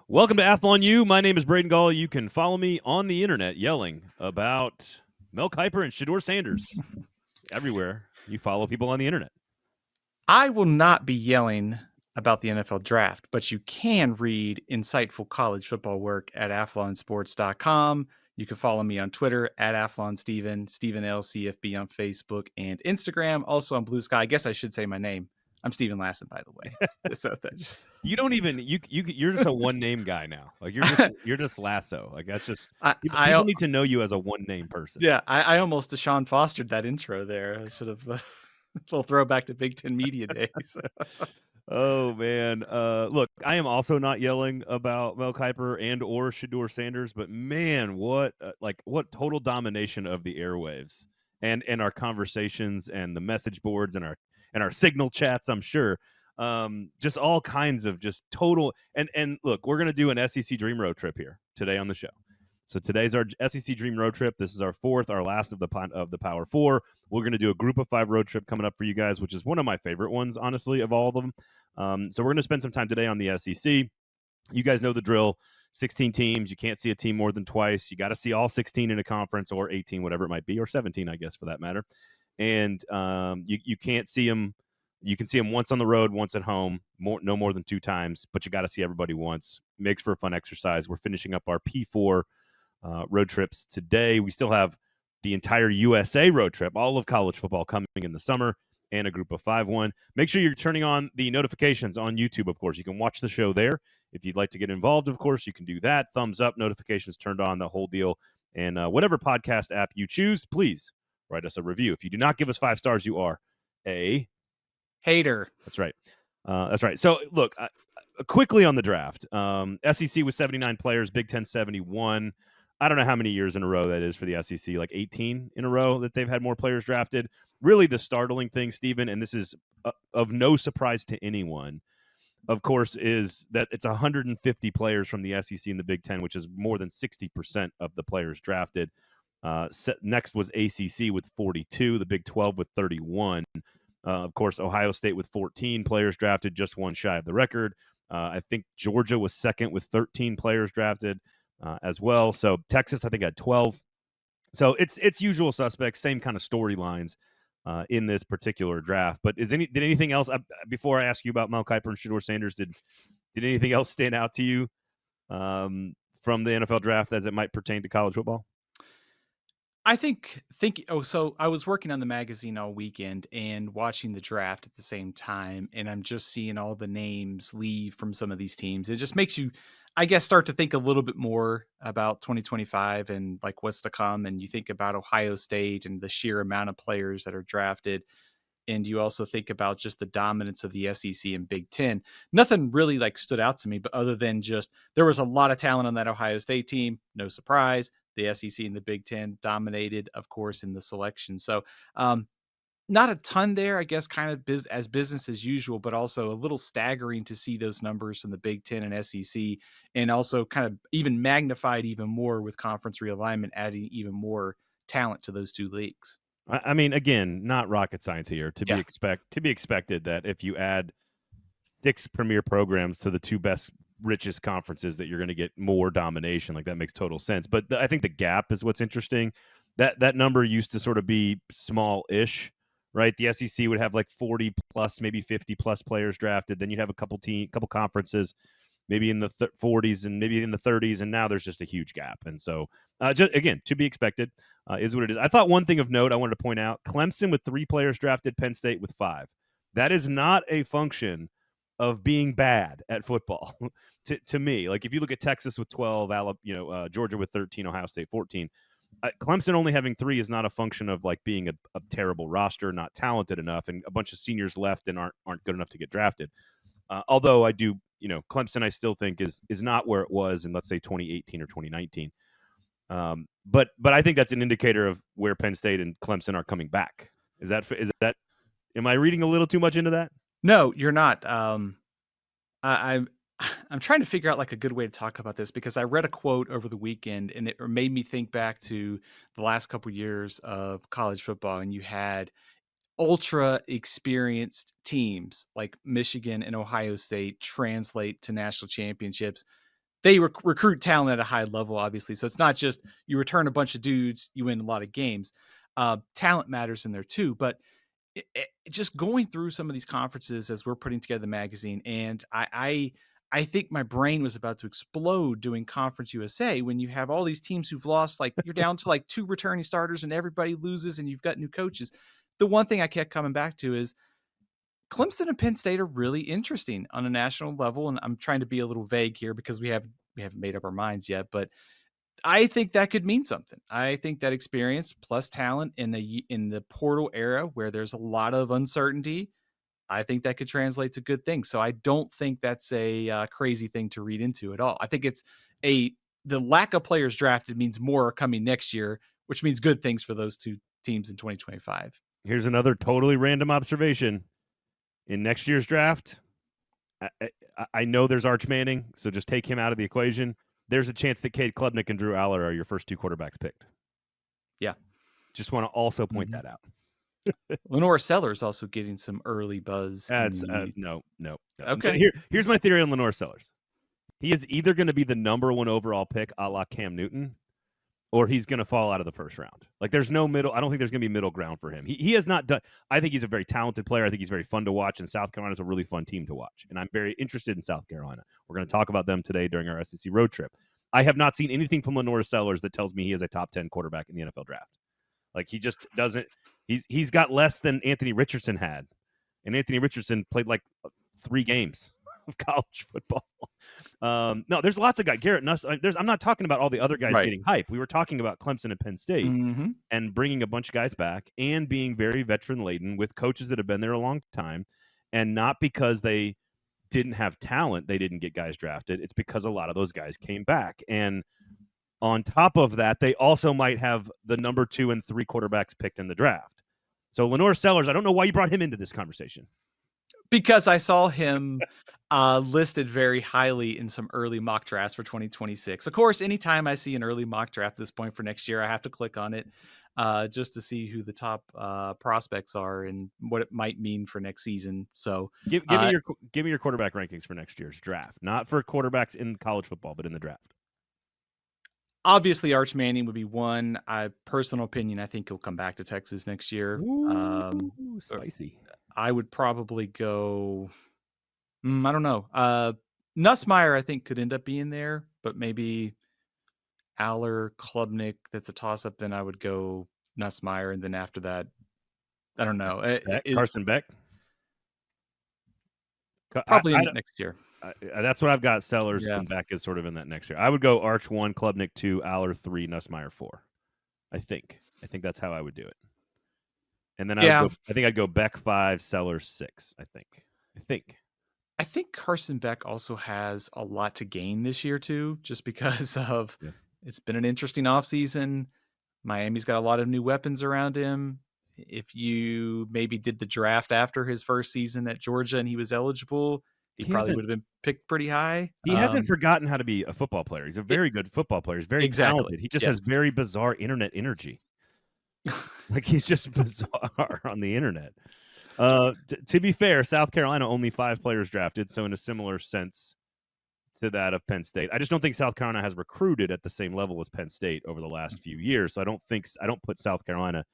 Welcome to Athlon U. My name is Braden Gall. You can follow me on the internet yelling about Mel Kiper and Shedeur Sanders everywhere you follow people on the internet. I will not be yelling about the NFL draft, but you can read insightful college football work at athlonsports.com. You can follow me on Twitter at AthlonSteven, StevenLCFB on Facebook and Instagram, also on Blue Sky. I guess I should say my name. I'm Steven Lassen, by the way. So that just You don't even you're just a one name guy now. Like you're just Lasso. Like that's just people need to know you as a one name person. Yeah, I almost Deshaun Fostered that intro there. I should have a little throwback to Big Ten Media Days. Oh man, look, I am also not yelling about Mel Kiper and or Shedeur Sanders, but man, what what total domination of the airwaves and our conversations and the message boards and our signal chats. I'm sure, just all kinds of just total and look, we're gonna do an SEC Dream Road Trip here today on the show. So today's our SEC Dream Road Trip. This is our last of the Power Four. We're going to do a Group of 5 road trip coming up for you guys, which is one of my favorite ones, honestly, of all of them. So we're going to spend some time today on the SEC. You guys know the drill. 16 teams. You can't see a team more than twice. You got to see all 16 in a conference, or 18, whatever it might be, or 17, I guess, for that matter. And you can't see them. You can see them once on the road, once at home, no more than 2 times, but you got to see everybody once. Makes for a fun exercise. We're finishing up our P4 road trips today. We still have the entire USA road trip, all of college football coming in the summer, and a Group of 5 one. Make sure you're turning on the notifications on YouTube, of course. You can watch the show there. If you'd like to get involved, of course, you can do that. Thumbs up, notifications turned on, the whole deal. And whatever podcast app you choose, please write us a review. If you do not give us 5 stars, you are a hater. That's right. That's right. So, look, quickly on the draft. SEC with 79 players, Big Ten 71. I don't know how many years in a row that is for the SEC, like 18 in a row that they've had more players drafted. Really the startling thing, Stephen, and this is of no surprise to anyone, of course, is that it's 150 players from the SEC and the Big Ten, which is more than 60% of the players drafted. Next was ACC with 42, the Big 12 with 31. Of course, Ohio State with 14 players drafted, just one shy of the record. I think Georgia was second with 13 players drafted as well. So Texas, I think, had 12. So it's usual suspects, same kind of storylines in this particular draft. But did anything else before I ask you about Mel Kiper and Shedeur Sanders? Did anything else stand out to you from the NFL draft as it might pertain to college football? I think so I was working on the magazine all weekend and watching the draft at the same time, and I'm just seeing all the names leave from some of these teams. It just makes you, I guess, start to think a little bit more about 2025 and like what's to come. And you think about Ohio State and the sheer amount of players that are drafted. And you also think about just the dominance of the SEC and Big Ten. Nothing really like stood out to me, but other than just there was a lot of talent on that Ohio State team. No surprise. The SEC and the Big Ten dominated, of course, in the selection. So not a ton there, I guess, kind of as business as usual, but also a little staggering to see those numbers from the Big Ten and SEC, and also kind of even magnified even more with conference realignment, adding even more talent to those two leagues. I mean, again, not rocket science here. To be expected that if you add 6 premier programs to the 2 best, richest conferences, that you're going to get more domination. Like that makes total sense. But I think the gap is what's interesting. That number used to sort of be small-ish, right? The SEC would have like 40 plus, maybe 50 plus players drafted. Then you'd have a couple conferences, maybe in the 40s and maybe in the 30s, and now there's just a huge gap. And so, just again, to be expected is what it is. I thought one thing of note I wanted to point out: Clemson with 3 players drafted, Penn State with 5. That is not a function of being bad at football. to me, like if you look at Texas with 12, Georgia with 13, Ohio State 14. Clemson only having 3 is not a function of like being a terrible roster, not talented enough, and a bunch of seniors left and aren't good enough to get drafted. Although I do, Clemson I still think is not where it was in, let's say, 2018 or 2019. But I think that's an indicator of where Penn State and Clemson are coming back. Is that am I reading a little too much into that? No, you're not. I'm trying to figure out like a good way to talk about this, because I read a quote over the weekend and it made me think back to the last couple of years of college football, and you had ultra experienced teams like Michigan and Ohio State translate to national championships. they recruit talent at a high level, obviously. So it's not just you return a bunch of dudes, you win a lot of games. Talent matters in there too. But just going through some of these conferences as we're putting together the magazine, and I think my brain was about to explode doing Conference USA when you have all these teams who've lost, like you're down to like 2 returning starters and everybody loses and you've got new coaches. The one thing I kept coming back to is Clemson and Penn State are really interesting on a national level, and I'm trying to be a little vague here because we haven't made up our minds yet, but I think that could mean something. I think that experience plus talent in the portal era where there's a lot of uncertainty, I think that could translate to good things. So I don't think that's a crazy thing to read into at all. I think it's the lack of players drafted means more are coming next year, which means good things for those two teams in 2025. Here's another totally random observation. In next year's draft, I know there's Arch Manning, so just take him out of the equation. There's a chance that Cade Klubnik and Drew Aller are your first 2 quarterbacks picked. Yeah. Just want to also point that out. Lenore Sellers also getting some early buzz. No. Okay. Here's my theory on Lenore Sellers. He is either going to be the number 1 overall pick a la Cam Newton, or he's going to fall out of the first round. Like there's no middle. I don't think there's going to be middle ground for him. He has not done. I think he's a very talented player. I think he's very fun to watch, and South Carolina is a really fun team to watch. And I'm very interested in South Carolina. We're going to talk about them today during our SEC road trip. I have not seen anything from Lenore Sellers that tells me he is a top 10 quarterback in the NFL draft. Like he just doesn't. He's got less than Anthony Richardson had, and Anthony Richardson played like 3 games of college football. No, there's lots of guys. Garrett Nuss. I'm not talking about all the other guys getting hype. We were talking about Clemson and Penn State and bringing a bunch of guys back and being very veteran laden with coaches that have been there a long time, and not because they didn't have talent, they didn't get guys drafted. It's because a lot of those guys came back, and on top of that, they also might have the number 2 and 3 quarterbacks picked in the draft. So Lenore Sellers, I don't know why you brought him into this conversation. Because I saw him listed very highly in some early mock drafts for 2026. Of course, anytime I see an early mock draft at this point for next year, I have to click on it just to see who the top prospects are and what it might mean for next season. So give me your quarterback rankings for next year's draft, not for quarterbacks in college football, but in the draft. Obviously, Arch Manning would be one. Personal opinion, I think he'll come back to Texas next year. Ooh, spicy. I would probably go. I don't know. Nussmeier, I think, could end up being there, but maybe Aller, Klubnik. That's a toss-up. Then I would go Nussmeier, and then after that, I don't know. Carson Beck. Probably next year. That's what I've got. Sellers and Beck is sort of in that next year. I would go Arch 1, Klubnik 2, Aller 3, Nussmeier 4. I think that's how I would do it. And then I think I'd go Beck 5, Sellers 6. I think Carson Beck also has a lot to gain this year too, just because of it's been an interesting offseason. Miami's got a lot of new weapons around him. If you maybe did the draft after his first season at Georgia and he was eligible, he probably would have been picked pretty high. He hasn't forgotten how to be a football player. He's a very good football player. He's very talented. He just has very bizarre internet energy. Like he's just bizarre on the internet. To be fair, South Carolina only 5 players drafted, so in a similar sense to that of Penn State. I just don't think South Carolina has recruited at the same level as Penn State over the last few years. So I don't put South Carolina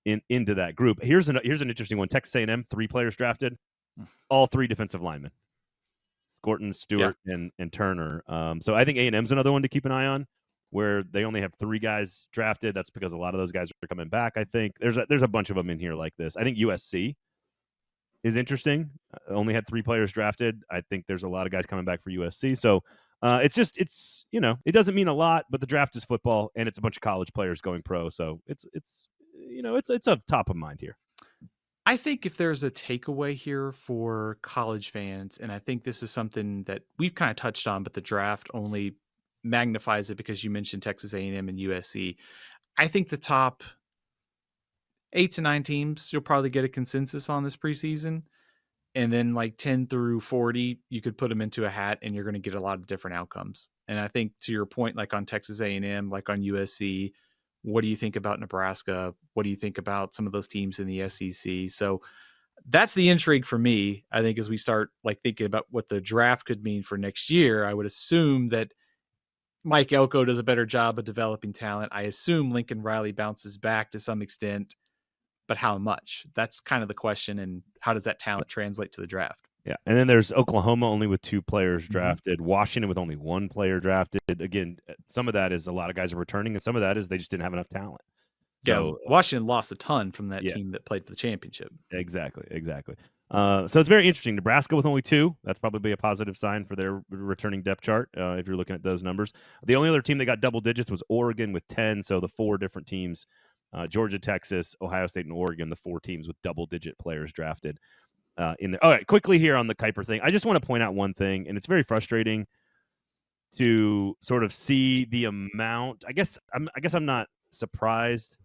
into that group. Here's an interesting one. Texas A&M, 3 players drafted, all 3 defensive linemen. Gorton, Stewart, and Turner. So I think A&M's another one to keep an eye on, where they only have 3 guys drafted. That's because a lot of those guys are coming back. I think there's a bunch of them in here like this. I think USC is interesting. Only had 3 players drafted. I think there's a lot of guys coming back for USC. So it's it doesn't mean a lot, but the draft is football, and it's a bunch of college players going pro. So it's a top of mind here. I think if there's a takeaway here for college fans, and I think this is something that we've kind of touched on, but the draft only magnifies it because you mentioned Texas A&M and USC. I think the top 8 to 9 teams, you'll probably get a consensus on this preseason. And then like 10 through 40, you could put them into a hat and you're going to get a lot of different outcomes. And I think to your point, like on Texas A&M, like on USC, what do you think about Nebraska? What do you think about some of those teams in the SEC? So that's the intrigue for me. I think as we start like thinking about what the draft could mean for next year, I would assume that Mike Elko does a better job of developing talent. I assume Lincoln Riley bounces back to some extent, but how much? That's kind of the question. And how does that talent translate to the draft? Yeah, and then there's Oklahoma only with 2 players Mhm. drafted, Washington with only 1 player drafted. Again, some of that is a lot of guys are returning, and some of that is they just didn't have enough talent. Yeah, So, Washington lost a ton from that yeah, team that played for the championship. exactly. So it's very interesting. Nebraska with only 2. That's probably a positive sign for their returning depth chart if you're looking at those numbers. The only other team that got double digits was Oregon with 10. So the 4 different teams, Georgia, Texas, Ohio State, and Oregon, the 4 teams with double-digit players drafted. In there. All right, quickly here on the Kuiper thing. I just want to point out one thing, and it's very frustrating to sort of see the amount. I guess I'm not surprised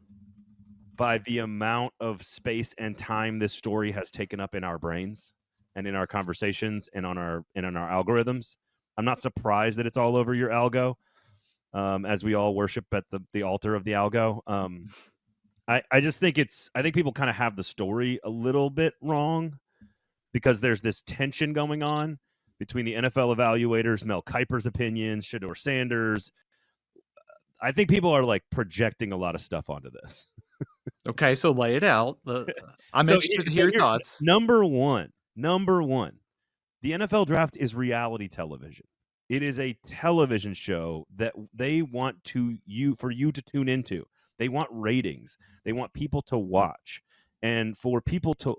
by the amount of space and time this story has taken up in our brains and in our conversations and on our algorithms. I'm not surprised that it's all over your algo, as we all worship at the altar of the algo. I just think I think people kind of have the story a little bit wrong, because there's this tension going on between the NFL evaluators, Mel Kiper's opinions, Shedeur Sanders. I think people are like projecting a lot of stuff onto this. Okay, so lay it out. I'm interested to hear your thoughts. Number one, the NFL draft is reality television. It is a television show that they want for you to tune into. They want ratings. They want people to watch, and for people to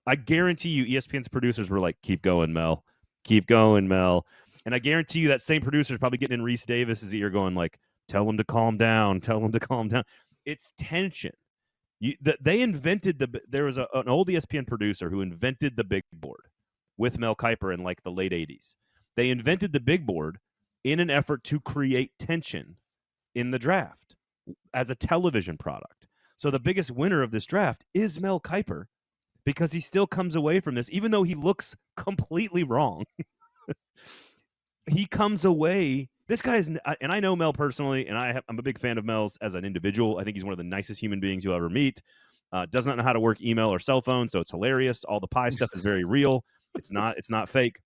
I guarantee you, ESPN's producers were like, "Keep going, Mel. Keep going, Mel." And I guarantee you that same producer is probably getting in Reese Davis's ear, going like, "Tell him to calm down. Tell him to calm down." It's tension. They invented there was an old ESPN producer who invented the big board with Mel Kiper in like the late 80s. They invented the big board in an effort to create tension in the draft as a television product. So the biggest winner of this draft is Mel Kiper, because he still comes away from this, even though he looks completely wrong. He comes away. This guy is, and I know Mel personally, and I'm a big fan of Mel's as an individual. I think he's one of the nicest human beings you'll ever meet. Does not know how to work email or cell phone, so it's hilarious. All the pie stuff is very real. It's not fake.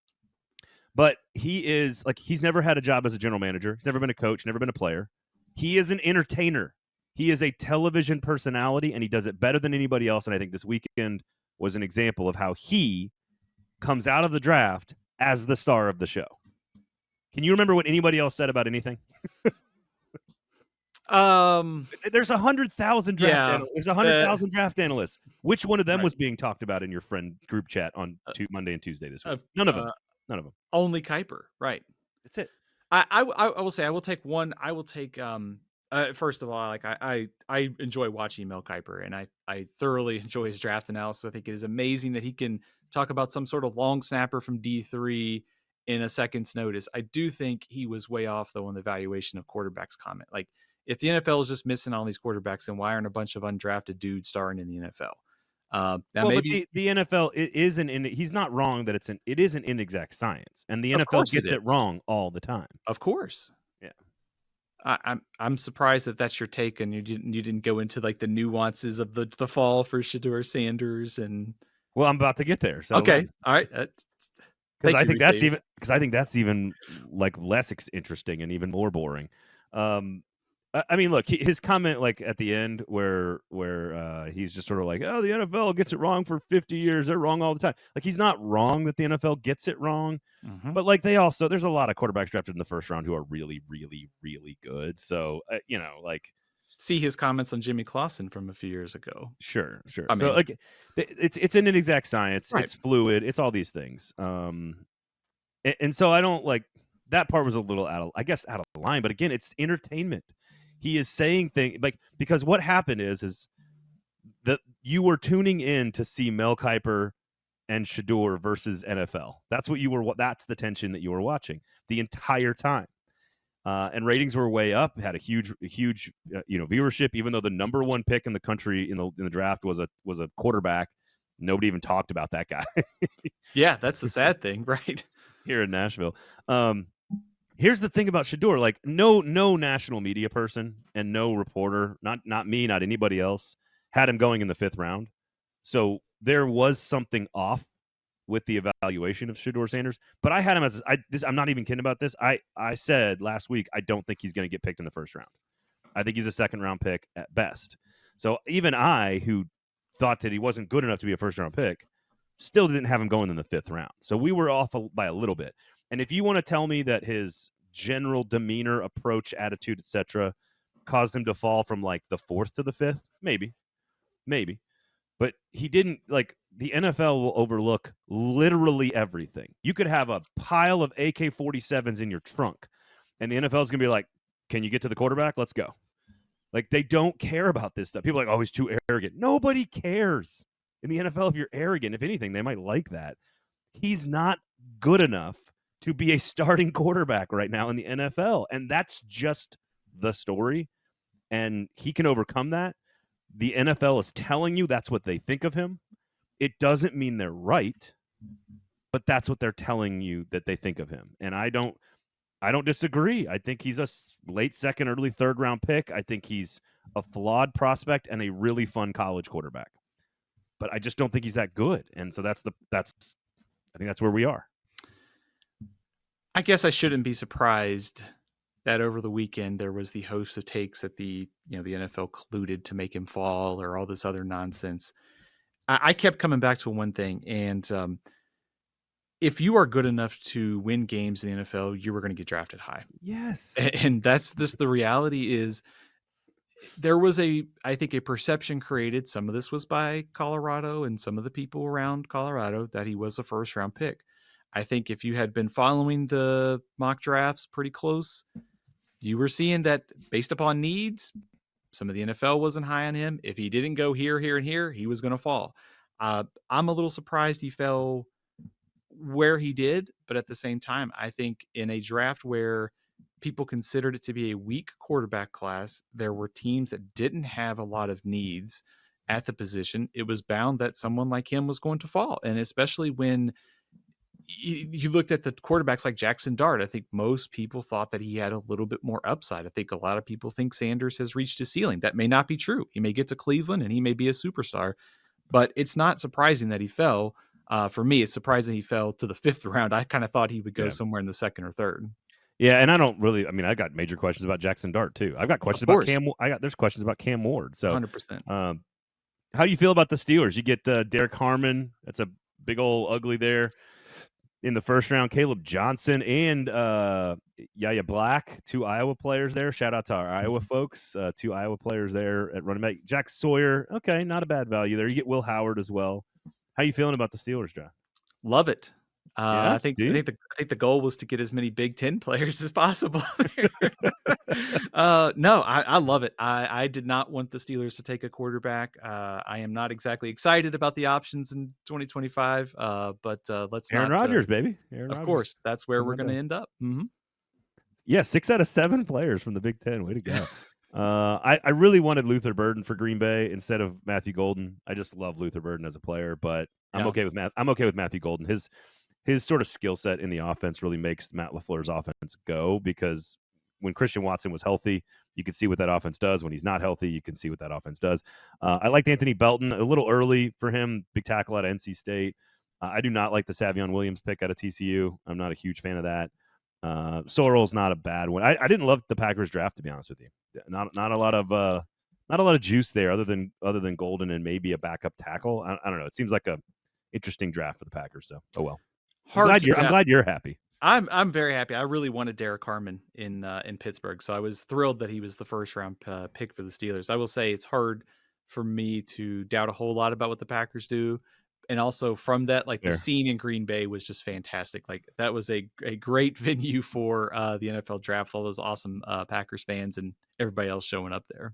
But he's never had a job as a general manager. He's never been a coach, never been a player. He is an entertainer. He is a television personality, and he does it better than anybody else. And I think this weekend was an example of how he comes out of the draft as the star of the show. Can you remember what anybody else said about anything? There's 100,000 draft. There's 100,000 draft analysts. Which one of them was being talked about in your friend group chat on Monday and Tuesday this week? None of them. None of them. Only Kiper. Right. That's it. I will say I will take one. I will take first of all, like I enjoy watching Mel Kiper, and I thoroughly enjoy his draft analysis. I think it is amazing that he can talk about some sort of long snapper from D3 in a second's notice. I do think he was way off though on the valuation of quarterbacks comment. Like, if the NFL is just missing all these quarterbacks, then why aren't a bunch of undrafted dudes starring in the NFL? Now maybe but the NFL he's not wrong that it is an inexact science, and the NFL gets it wrong all the time. Of course. Yeah. I'm surprised that that's your take, and you didn't go into like the nuances of the fall for Shedeur Sanders and. Well, I'm about to get there. So okay, all right. Because I think that's even like less interesting and even more boring. I mean, look, his comment like at the end where he's just sort of like, "Oh, the NFL gets it wrong for 50 years. They're wrong all the time." Like, he's not wrong that the NFL gets it wrong, but like there's a lot of quarterbacks drafted in the first round who are really, really, really good. So like, see his comments on Jimmy Clausen from a few years ago. Sure. I mean, like, it's an inexact science. Right. It's fluid. It's all these things. And so I don't like that part was a little out of line. But again, it's entertainment. He is saying things like, because what happened is that you were tuning in to see Mel Kiper and Shedeur versus NFL. That's that's the tension that you were watching the entire time. And ratings were way up. Had a huge viewership. Even though the number one pick in the country in the draft was a quarterback, nobody even talked about that guy. Yeah, that's the sad thing, right? Here in Nashville. Here's the thing about Shedeur: like, no national media person and no reporter, not me, not anybody else, had him going in the 5th round. So there was something off with the evaluation of Shedeur Sanders, but I had him as I'm not even kidding about this. I said last week I don't think he's going to get picked in the first round. I think he's a second round pick at best. So even I, who thought that he wasn't good enough to be a first round pick, still didn't have him going in the 5th round. So we were off by a little bit. And if you want to tell me that his general demeanor, approach, attitude, etc., caused him to fall from like the 4th to the 5th, maybe. But he didn't. Like, the NFL will overlook literally everything. You could have a pile of AK-47s in your trunk, and the NFL is going to be like, can you get to the quarterback? Let's go. Like, they don't care about this stuff. People are like, oh, he's too arrogant. Nobody cares in the NFL if you're arrogant. If anything, they might like that. He's not good enough to be a starting quarterback right now in the NFL, and that's just the story, and he can overcome that. The NFL is telling you that's what they think of him. It doesn't mean they're right, but that's what they're telling you that they think of him. And I don't disagree. I think he's a late 2nd, early 3rd round pick. I think he's a flawed prospect and a really fun college quarterback. But I just don't think he's that good. And so I think that's where we are. I guess I shouldn't be surprised that over the weekend there was the host of takes that the NFL colluded to make him fall or all this other nonsense. I kept coming back to one thing, and if you are good enough to win games in the NFL, you were going to get drafted high. Yes. And that's this. The reality is there was I think a perception created. Some of this was by Colorado and some of the people around Colorado that he was a first round pick. I think if you had been following the mock drafts pretty close, you were seeing that based upon needs, some of the NFL wasn't high on him. If he didn't go here, here, and here, he was going to fall. I'm a little surprised he fell where he did, but at the same time, I think in a draft where people considered it to be a weak quarterback class, there were teams that didn't have a lot of needs at the position. It was bound that someone like him was going to fall, and especially when you looked at the quarterbacks like Jackson Dart, I think most people thought that he had a little bit more upside. I think a lot of people think Sanders has reached his ceiling. That may not be true. He may get to Cleveland and he may be a superstar, but it's not surprising that he fell. For me, it's surprising he fell to the 5th round. I kind of thought he would go somewhere in the 2nd or 3rd. Yeah, and I got major questions about Jackson Dart too. I've got questions about Cam. There's questions about Cam Ward. So 100%. How do you feel about the Steelers? You get Derek Harmon. That's a big old ugly there. In the 1st round, Caleb Johnson and Yaya Black, 2 Iowa players there. Shout out to our Iowa folks, 2 Iowa players there at running back. Jack Sawyer, okay, not a bad value there. You get Will Howard as well. How you feeling about the Steelers draft? Love it. Yeah, I think the goal was to get as many Big Ten players as possible. No, I love it. I did not want the Steelers to take a quarterback. I am not exactly excited about the options in 2025. But let's Aaron not. Rodgers, baby. Of course, that's where we're going to end up. Mm-hmm. Yeah, 6 out of 7 players from the Big Ten. Way to go. I really wanted Luther Burden for Green Bay instead of Matthew Golden. I just love Luther Burden as a player, but I'm okay with Matthew Golden. His sort of skill set in the offense really makes Matt LaFleur's offense go, because when Christian Watson was healthy, you could see what that offense does. When he's not healthy, you can see what that offense does. I liked Anthony Belton, a little early for him, big tackle out of NC State. I do not like the Savion Williams pick out of TCU. I'm not a huge fan of that. Sorrell's not a bad one. I didn't love the Packers draft, to be honest with you. Not a lot of juice there, other than Golden and maybe a backup tackle. I don't know. It seems like a interesting draft for the Packers. So well. I'm glad you're happy. I'm very happy. I really wanted Derek Harmon in Pittsburgh, so I was thrilled that he was the 1st round pick for the Steelers. I will say it's hard for me to doubt a whole lot about what the Packers do. And also from that, like the scene in Green Bay was just fantastic. Like that was a great venue for the NFL draft, all those awesome Packers fans and everybody else showing up there.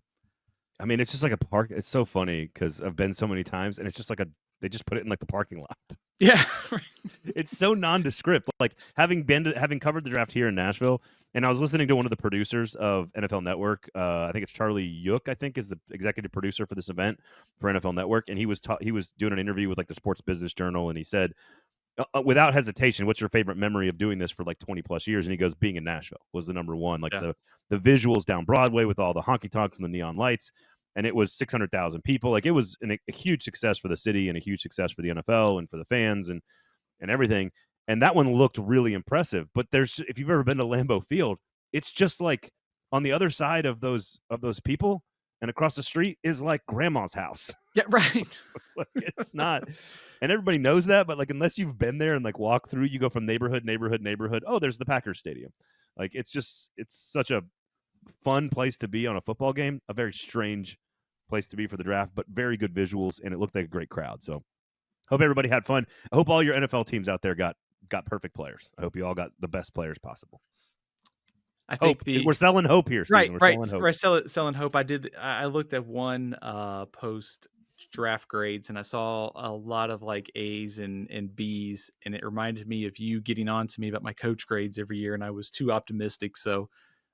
I mean, it's just like a park. It's so funny because I've been so many times, and it's just like they just put it in like the parking lot. Yeah. It's so nondescript. Like having covered the draft here in Nashville, and I was listening to one of the producers of NFL Network. I think it's Charlie Yook, I think, is the executive producer for this event for NFL Network. And he was doing an interview with like the Sports Business Journal. And he said, without hesitation, what's your favorite memory of doing this for like 20 plus years? And he goes, being in Nashville was the number one. Like the visuals down Broadway with all the honky tonks and the neon lights. And it was 600,000 people. Like it was a huge success for the city and a huge success for the NFL and for the fans. And and everything. And that one looked really impressive. But if you've ever been to Lambeau Field, it's just like on the other side of those people and across the street is like grandma's house. Yeah, right. Like, it's not, and everybody knows that, but like unless you've been there and like walk through, you go from neighborhood. Oh, there's the Packers Stadium. Like it's such a fun place to be on a football game. A very strange place to be for the draft, but very good visuals, and it looked like a great crowd. So hope everybody had fun. I hope all your NFL teams out there got perfect players. I hope you all got the best players possible. I think we're selling hope here, Steven. Right, Selling hope. We're selling hope. I looked at one post draft grades and I saw a lot of like A's and B's, and it reminded me of you getting on to me about my coach grades every year, and I was too optimistic. So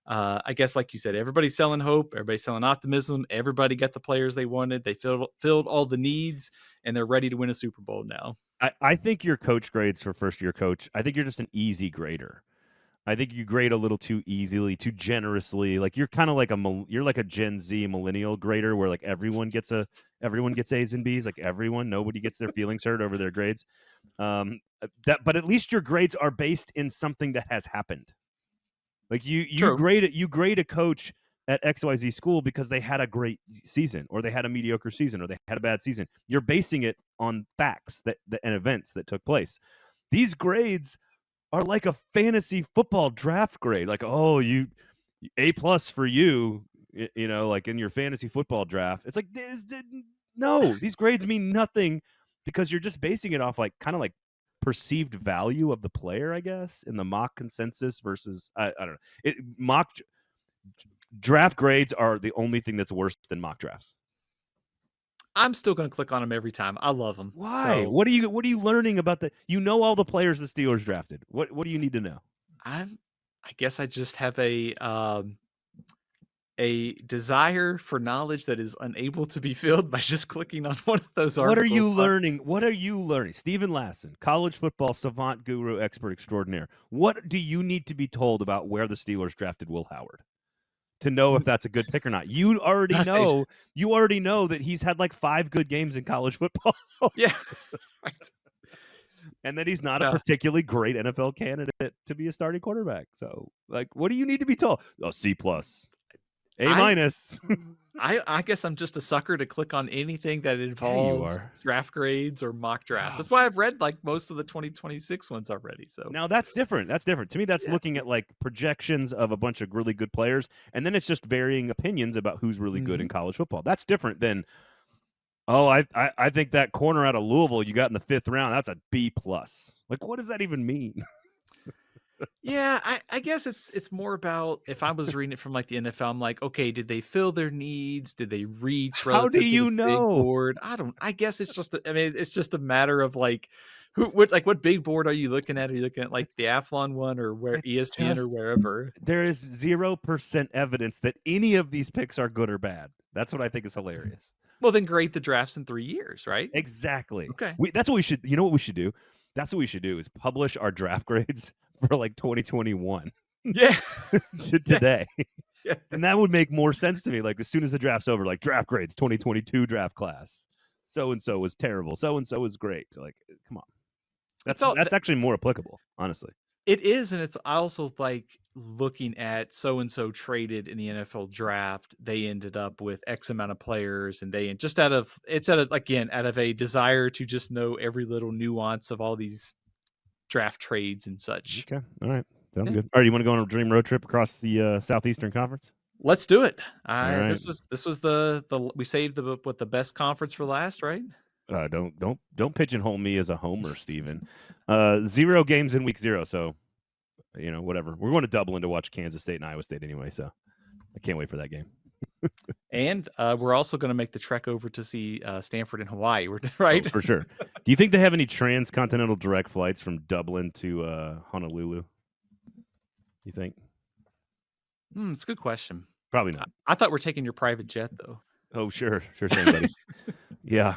I guess, like you said, everybody's selling hope, everybody's selling optimism. Everybody got the players they wanted. They filled all the needs, and they're ready to win a Super Bowl now. I think your coach grades for first year coach, I think you're just an easy grader. I think you grade a little too easily, too generously. Like you're kind of like you're like a Gen Z millennial grader, where like everyone gets A's and B's. Like nobody gets their feelings hurt over their grades. But at least your grades are based in something that has happened. Like you grade a coach at XYZ school because they had a great season, or they had a mediocre season, or they had a bad season. You're basing it on facts and events that took place. These grades are like a fantasy football draft grade. Like, oh, you A+ for you, like in your fantasy football draft. It's like no, these grades mean nothing because you're just basing it off like kind of like perceived value of the player, I guess, in the mock consensus versus I don't know. Mock draft grades are the only thing that's worse than mock drafts. I'm still going to click on them every time. I love them. Why? So, what are you learning about all the players the Steelers drafted? What do you need to know? I guess I just have a desire for knowledge that is unable to be filled by just clicking on one of those articles. What are you learning? Steven Lasson, college football savant, guru, expert extraordinaire. What do you need to be told about where the Steelers drafted Will Howard to know if that's a good pick or not? You already know. You already know that he's had like 5 good games in college football. Yeah, right. And that he's not a particularly great NFL candidate to be a starting quarterback. So, like, what do you need to be told? C+. A-. I guess I'm just a sucker to click on anything that involves draft grades or mock drafts. That's why I've read like most of the 2026 ones already. So now that's different. To me, that's looking at like projections of a bunch of really good players, and then it's just varying opinions about who's really good in college football. That's different than, I think that corner out of Louisville you got in the 5th round, that's a B+. Like, what does that even mean? Yeah, I guess it's more about, if I was reading it from like the NFL, I'm like, okay, did they fill their needs? Did they reach? How do you know? Big board? I guess it's just. It's just a matter of like, what big board are you looking at? Are you looking at like the Athlon one, or where ESPN or wherever? There is 0% evidence that any of these picks are good or bad. That's what I think is hilarious. Well, then grade the drafts in 3 years, right? Exactly. Okay. That's what we should. You know what we should do? That's what we should do is publish our draft grades for like 2021. Yeah. To today. Yes. And that would make more sense to me. Like as soon as the draft's over, like draft grades, 2022 draft class. So-and-so was terrible. So-and-so was great. Like, come on. That's actually more applicable, honestly. It is, and it's also like looking at so-and-so traded in the NFL draft. They ended up with X amount of players, and they just out of a desire to just know every little nuance of all these draft trades and such. Okay. All right. Sounds good. All right. You want to go on a dream road trip across the Southeastern Conference? Let's do it. Right. This was the we saved the best conference for last, right? Don't pigeonhole me as a homer, Steven. 0 games in week 0, so whatever. We're going to Dublin to watch Kansas State and Iowa State anyway, so I can't wait for that game. And we're also going to make the trek over to see Stanford and Hawaii, right? Oh, for sure. Do you think they have any transcontinental direct flights from Dublin to Honolulu? You think? It's a good question. Probably not. I thought we're taking your private jet, though. Oh, sure thing, buddy. Yeah.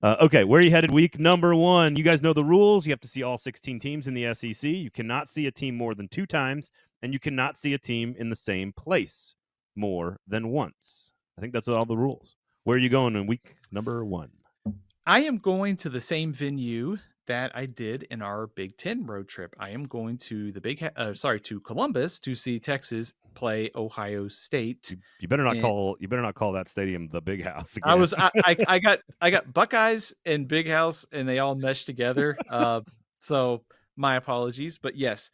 Okay, where are you headed week number 1? You guys know the rules. You have to see all 16 teams in the SEC. You cannot see a team more than 2 times, and you cannot see a team in the same place more than once. I think that's all the rules. Where are you going in week number 1? I am going to the same venue that I did in our Big Ten road trip. I am going to to Columbus to see Texas play Ohio State. You better not And call that stadium the Big House I again. was I got Buckeyes and Big House, and they all meshed together. So my apologies, but yes,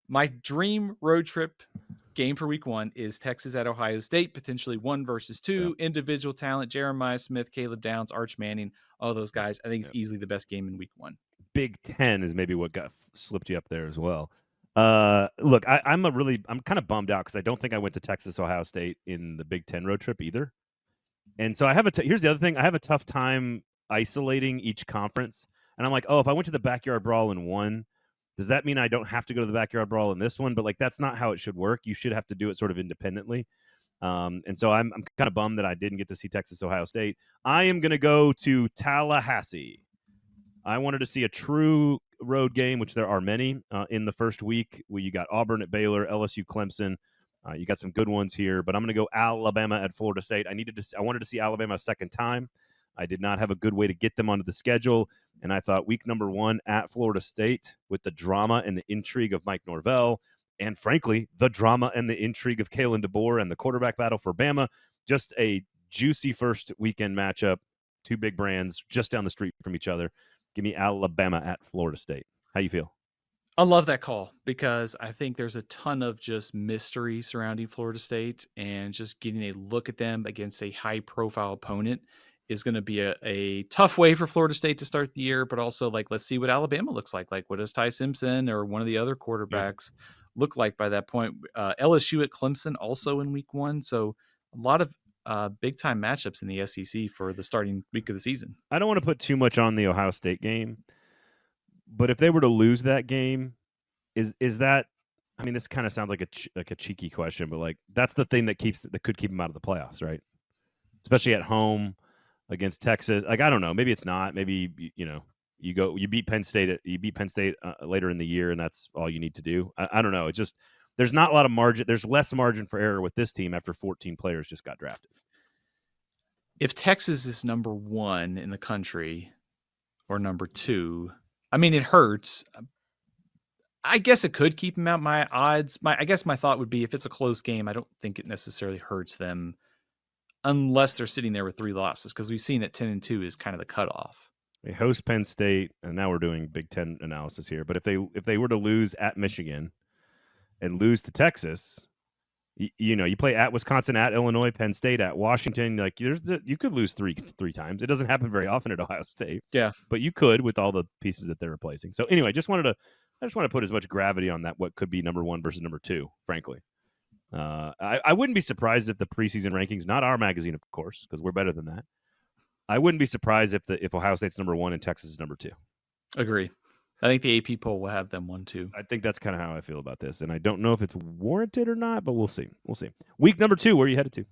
my dream road trip game for week 1 is Texas at Ohio State, potentially 1 versus Yeah. 2 individual talent. Jeremiah Smith, Caleb Downs, Arch Manning, all those guys. I think it's Yeah. easily the best game in week 1. Big Ten is maybe what got slipped you up there as well. Look, I'm kind of bummed out because I don't think I went to Texas Ohio State in the Big Ten road trip either. And so I have here's the other thing. I have a tough time isolating each conference. And I'm like, oh, if I went to the backyard brawl in one, does that mean I don't have to go to the backyard brawl in this one? But like, that's not how it should work. You should have to do it sort of independently. And so I'm kind of bummed that I didn't get to see Texas Ohio State. I am going to go to Tallahassee. I wanted to see a true road game, which there are many in the first week. Where you got Auburn at Baylor, LSU, Clemson. You got some good ones here, but I'm going to go Alabama at Florida State. I wanted to see Alabama a second time. I did not have a good way to get them onto the schedule, and I thought week number 1 at Florida State with the drama and the intrigue of Mike Norvell, and frankly, the drama and the intrigue of Kalen DeBoer and the quarterback battle for Bama, just a juicy first weekend matchup. Two big brands just down the street from each other. Give me Alabama at Florida State. How you feel? I love that call because I think there's a ton of just mystery surrounding Florida State, and just getting a look at them against a high profile opponent is going to be a tough way for Florida State to start the year. But also, like, let's see what Alabama looks like. Like, what does Ty Simpson or one of the other Yeah. quarterbacks look like by that point? LSU at Clemson also in week 1. So a lot of big time matchups in the SEC for the starting week of the season. I don't want to put too much on the Ohio State game, but if they were to lose that game, is that? I mean, this kind of sounds like a cheeky question, but like that's the thing that could keep them out of the playoffs, right? Especially at home against Texas. Like I don't know, maybe it's not. Maybe you beat Penn State later in the year, and that's all you need to do. I don't know. It's just there's not a lot of margin. There's less margin for error with this team after 14 players just got drafted. If Texas is number 1 in the country or number 2, I mean, it hurts. I guess it could keep them out. I guess my thought would be if it's a close game, I don't think it necessarily hurts them unless they're sitting there with 3 losses, because we've seen that 10-2 is kind of the cutoff. They host Penn State, and now we're doing Big Ten analysis here. But if they were to lose at Michigan and lose to Texas, you play at Wisconsin, at Illinois, Penn State, at Washington. Like you could lose three times. It doesn't happen very often at Ohio State. Yeah, but you could with all the pieces that they're replacing. So anyway, I just want to put as much gravity on that. What could be number 1 versus number 2, frankly. I wouldn't be surprised if the preseason rankings, not our magazine, of course, because we're better than that. I wouldn't be surprised if Ohio State's number 1 and Texas is number 2. agree. I think the AP poll will have them 1 too. I think that's kind of how I feel about this, and I don't know if it's warranted or not, but we'll see. We'll see. Week number 2, where are you headed to?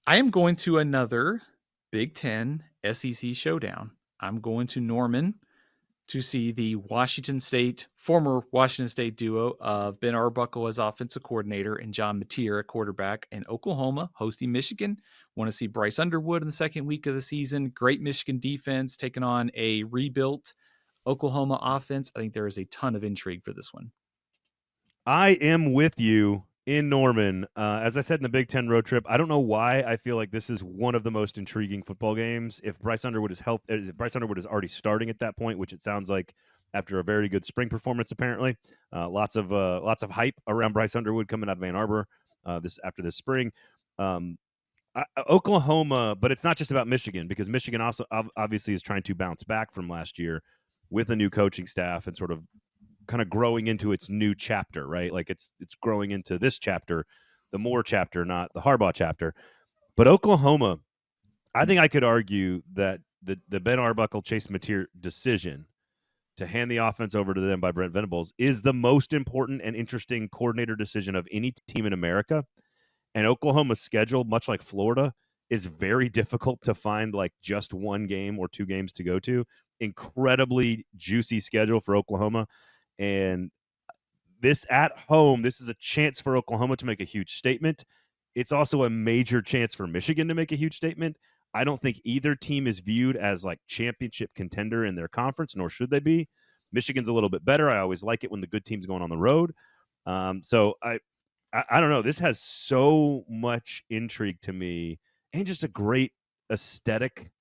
I am going to another Big Ten SEC showdown. I'm going to Norman to see the former Washington State duo of Ben Arbuckle as offensive coordinator and John Mateer at quarterback, and Oklahoma hosting Michigan. Want to see Bryce Underwood in the second week of the season. Great Michigan defense taking on a rebuilt Oklahoma offense. I think there is a ton of intrigue for this one. I am with you in Norman. As I said in the Big Ten road trip, I don't know why I feel like this is one of the most intriguing football games. If Bryce Underwood is already starting at that point, which it sounds like after a very good spring performance, apparently, lots of hype around Bryce Underwood coming out of Ann Arbor after this spring. Oklahoma, but it's not just about Michigan, because Michigan also obviously is trying to bounce back from last year with a new coaching staff and sort of kind of growing into its new chapter, right? Like it's growing into this chapter, the Moore chapter, not the Harbaugh chapter. But Oklahoma, I think I could argue that the Ben Arbuckle, Chase Mateer decision to hand the offense over to them by Brent Venables is the most important and interesting coordinator decision of any team in America. And Oklahoma's schedule, much like Florida, is very difficult to find like just one game or 2 games to go to. Incredibly juicy schedule for Oklahoma. And this at home, this is a chance for Oklahoma to make a huge statement. It's also a major chance for Michigan to make a huge statement. I don't think either team is viewed as like championship contender in their conference, nor should they be. Michigan's a little bit better. I always like it when the good team's going on the road. So I don't know. This has so much intrigue to me, and just a great aesthetic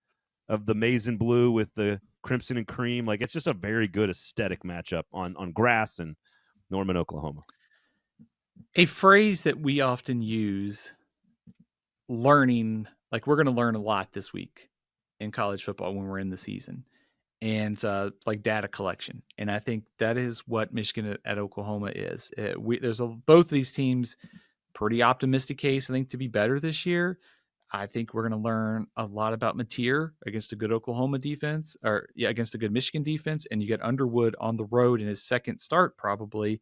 of the maize and blue with the crimson and cream. Like, it's just a very good aesthetic matchup on grass in Norman, Oklahoma. A phrase that we often use, learning, like we're going to learn a lot this week in college football when we're in the season, and like data collection. And I think that is what Michigan at Oklahoma is. There's both of these teams, pretty optimistic case, I think, to be better this year. I think we're going to learn a lot about Mateer against a good Oklahoma defense, or against a good Michigan defense. And you get Underwood on the road in his second start, probably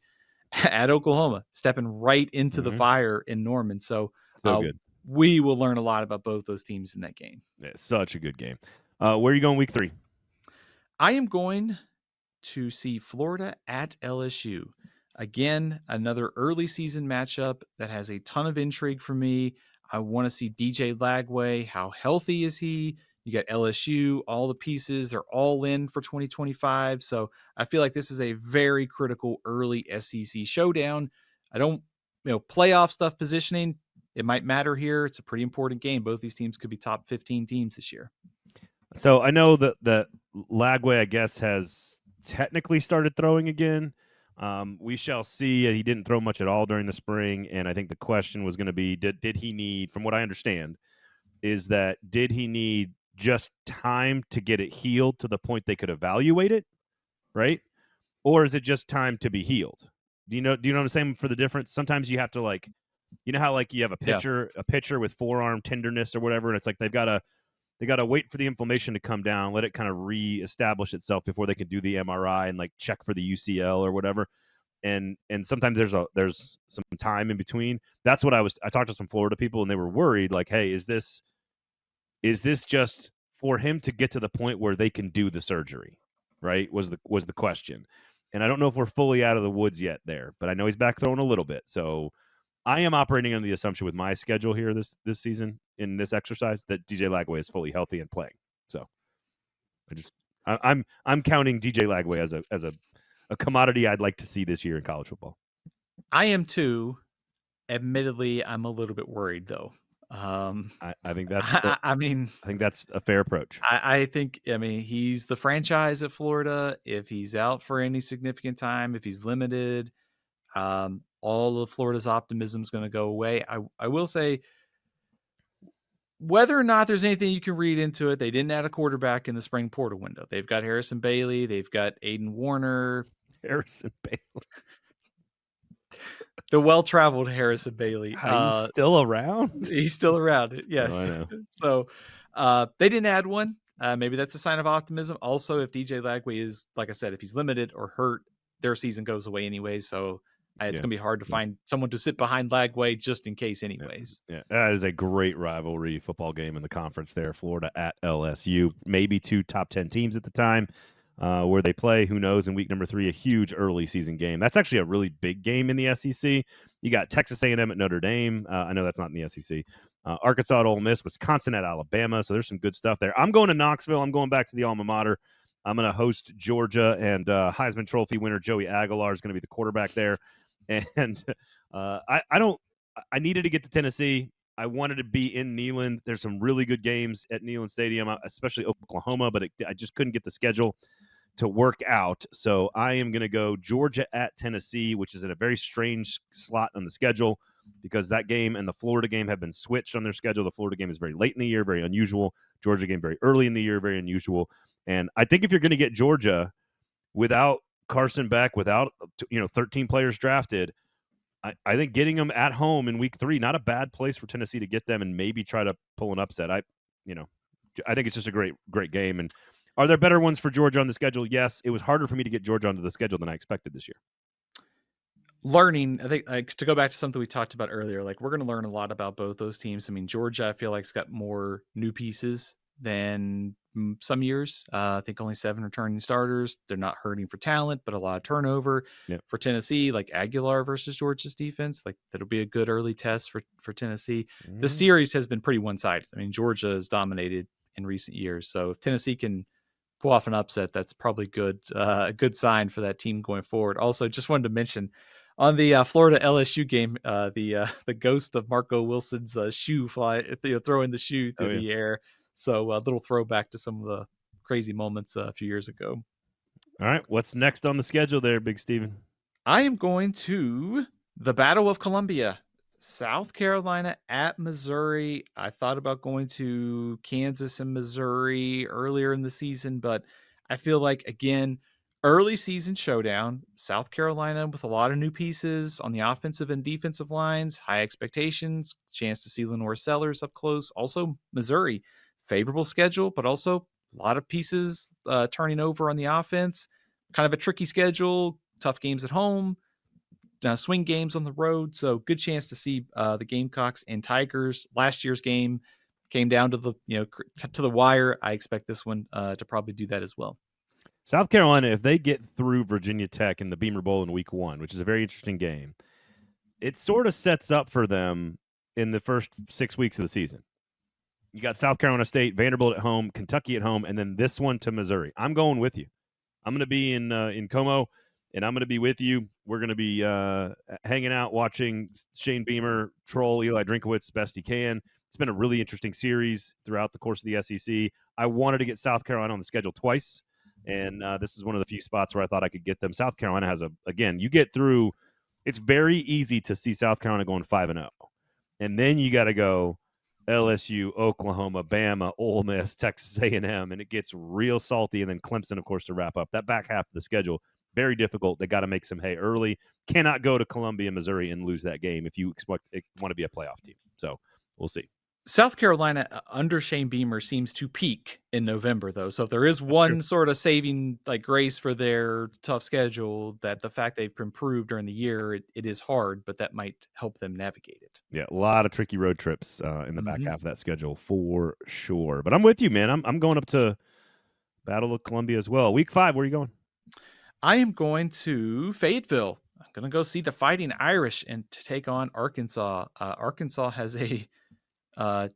at Oklahoma, stepping right into the fire in Norman. So good. We will learn a lot about both those teams in that game. Yeah, such a good game. Where are you going week 3? I am going to see Florida at LSU. Again, another early season matchup that has a ton of intrigue for me. I want to see DJ Lagway. How healthy is he? You got LSU, all the pieces, they're all in for 2025. So I feel like this is a very critical early SEC showdown. I don't, playoff stuff positioning, it might matter here. It's a pretty important game. Both these teams could be top 15 teams this year. So I know that Lagway, I guess, has technically started throwing again. We shall see. He didn't throw much at all during the spring, and I think the question was going to be, did he need, from what I understand, is that did he need just time to get it healed to the point they could evaluate it, right? Or is it just time to be healed? Do you know what I'm saying for the difference? Sometimes you have to, like, you know how like you have a pitcher with forearm tenderness or whatever, and it's like they got to wait for the inflammation to come down, let it kind of reestablish itself before they can do the MRI and like check for the UCL or whatever. And sometimes there's some time in between. That's what I talked to some Florida people, and they were worried, like, hey, is this just for him to get to the point where they can do the surgery, right? Was the question. And I don't know if we're fully out of the woods yet there, but I know he's back throwing a little bit. So I am operating under the assumption with my schedule here this season in this exercise that DJ Lagway is fully healthy and playing. So I'm counting DJ Lagway as a commodity I'd like to see this year in college football. I am too. Admittedly, I'm a little bit worried though. I think that's I mean, I think that's a fair approach. I think he's the franchise at Florida. If he's out for any significant time, if he's limited, all of Florida's optimism is going to go away. I will say, whether or not there's anything you can read into it, they didn't add a quarterback in the spring portal window. They've got Harrison Bailey. They've got Aiden Warner. Harrison Bailey. The well-traveled Harrison Bailey. He's still around? He's still around. Yes. Oh, I know. So they didn't add one. Maybe that's a sign of optimism. Also, if DJ Lagway is, like I said, if he's limited or hurt, their season goes away anyway. So it's going to be hard to find someone to sit behind Lagway just in case anyways. Yeah, that is a great rivalry football game in the conference there. Florida at LSU. Maybe 2 top 10 teams at the time where they play. Who knows? In week number 3, a huge early season game. That's actually a really big game in the SEC. You got Texas A&M at Notre Dame. I know that's not in the SEC. Arkansas at Ole Miss. Wisconsin at Alabama. So there's some good stuff there. I'm going to Knoxville. I'm going back to the alma mater. I'm going to host Georgia, and Heisman Trophy winner Joey Aguilar is going to be the quarterback there. And I needed to get to Tennessee. I wanted to be in Neyland. There's some really good games at Neyland Stadium, especially Oklahoma, but I just couldn't get the schedule to work out. So I am going to go Georgia at Tennessee, which is in a very strange slot on the schedule because that game and the Florida game have been switched on their schedule. The Florida game is very late in the year, very unusual. Georgia game very early in the year, very unusual. And I think if you're going to get Georgia without Carson Beck, without 13 players drafted, I think getting them at home in week 3, not a bad place for Tennessee to get them and maybe try to pull an upset. I think it's just a great game. And are there better ones for Georgia on the schedule? Yes. It was harder for me to get Georgia onto the schedule than I expected this year. Learning, I think, to go back to something we talked about earlier, like we're going to learn a lot about both those teams. I mean, Georgia, I feel like, has got more new pieces than some years. I think only 7 returning starters. They're not hurting for talent, but a lot of turnover. Yep. For Tennessee, like Aguilar versus Georgia's defense, like that'll be a good early test for Tennessee. The Mm. series has been pretty one-sided. I mean, Georgia has dominated in recent years, so if Tennessee can pull off an upset, that's probably good. A good sign for that team going forward. Also, just wanted to mention on the Florida LSU game, the ghost of Marco Wilson's shoe throwing the shoe Oh through yeah. the air. So a little throwback to some of the crazy moments a few years ago. All right. What's next on the schedule there, Big Steven? I am going to the Battle of Columbia, South Carolina at Missouri. I thought about going to Kansas and Missouri earlier in the season, but I feel like, again, early season showdown, South Carolina with a lot of new pieces on the offensive and defensive lines, high expectations, chance to see Lenore Sellers up close. Also, Missouri, favorable schedule, but also a lot of pieces turning over on the offense. Kind of a tricky schedule, tough games at home, swing games on the road. So good chance to see the Gamecocks and Tigers. Last year's game came down to the to the wire. I expect this one to probably do that as well. South Carolina, if they get through Virginia Tech in the Beamer Bowl in week 1, which is a very interesting game, it sort of sets up for them in the first 6 weeks of the season. You got South Carolina State, Vanderbilt at home, Kentucky at home, and then this one to Missouri. I'm going with you. I'm going to be in Como, and I'm going to be with you. We're going to be hanging out, watching Shane Beamer troll Eli Drinkowitz best he can. It's been a really interesting series throughout the course of the SEC. I wanted to get South Carolina on the schedule twice, and this is one of the few spots where I thought I could get them. South Carolina has again, you get through. It's very easy to see South Carolina going 5-0, and then you got to go LSU, Oklahoma, Bama, Ole Miss, Texas A&M, and it gets real salty. And then Clemson, of course, to wrap up that back half of the schedule. Very difficult. They got to make some hay early. Cannot go to Columbia, Missouri, and lose that game if you want to be a playoff team. So we'll see. South Carolina under Shane Beamer seems to peak in November, though. So if there is That's one true. sort of saving grace for their tough schedule, that the fact they've improved during the year, it is hard, but that might help them navigate it. Yeah, a lot of tricky road trips in the back Mhm. half of that schedule for sure. But I'm with you, man. I'm going up to Battle of Columbia as well. Week 5, where are you going? I am going to Fayetteville. I'm going to go see the Fighting Irish and to take on Arkansas. Arkansas has a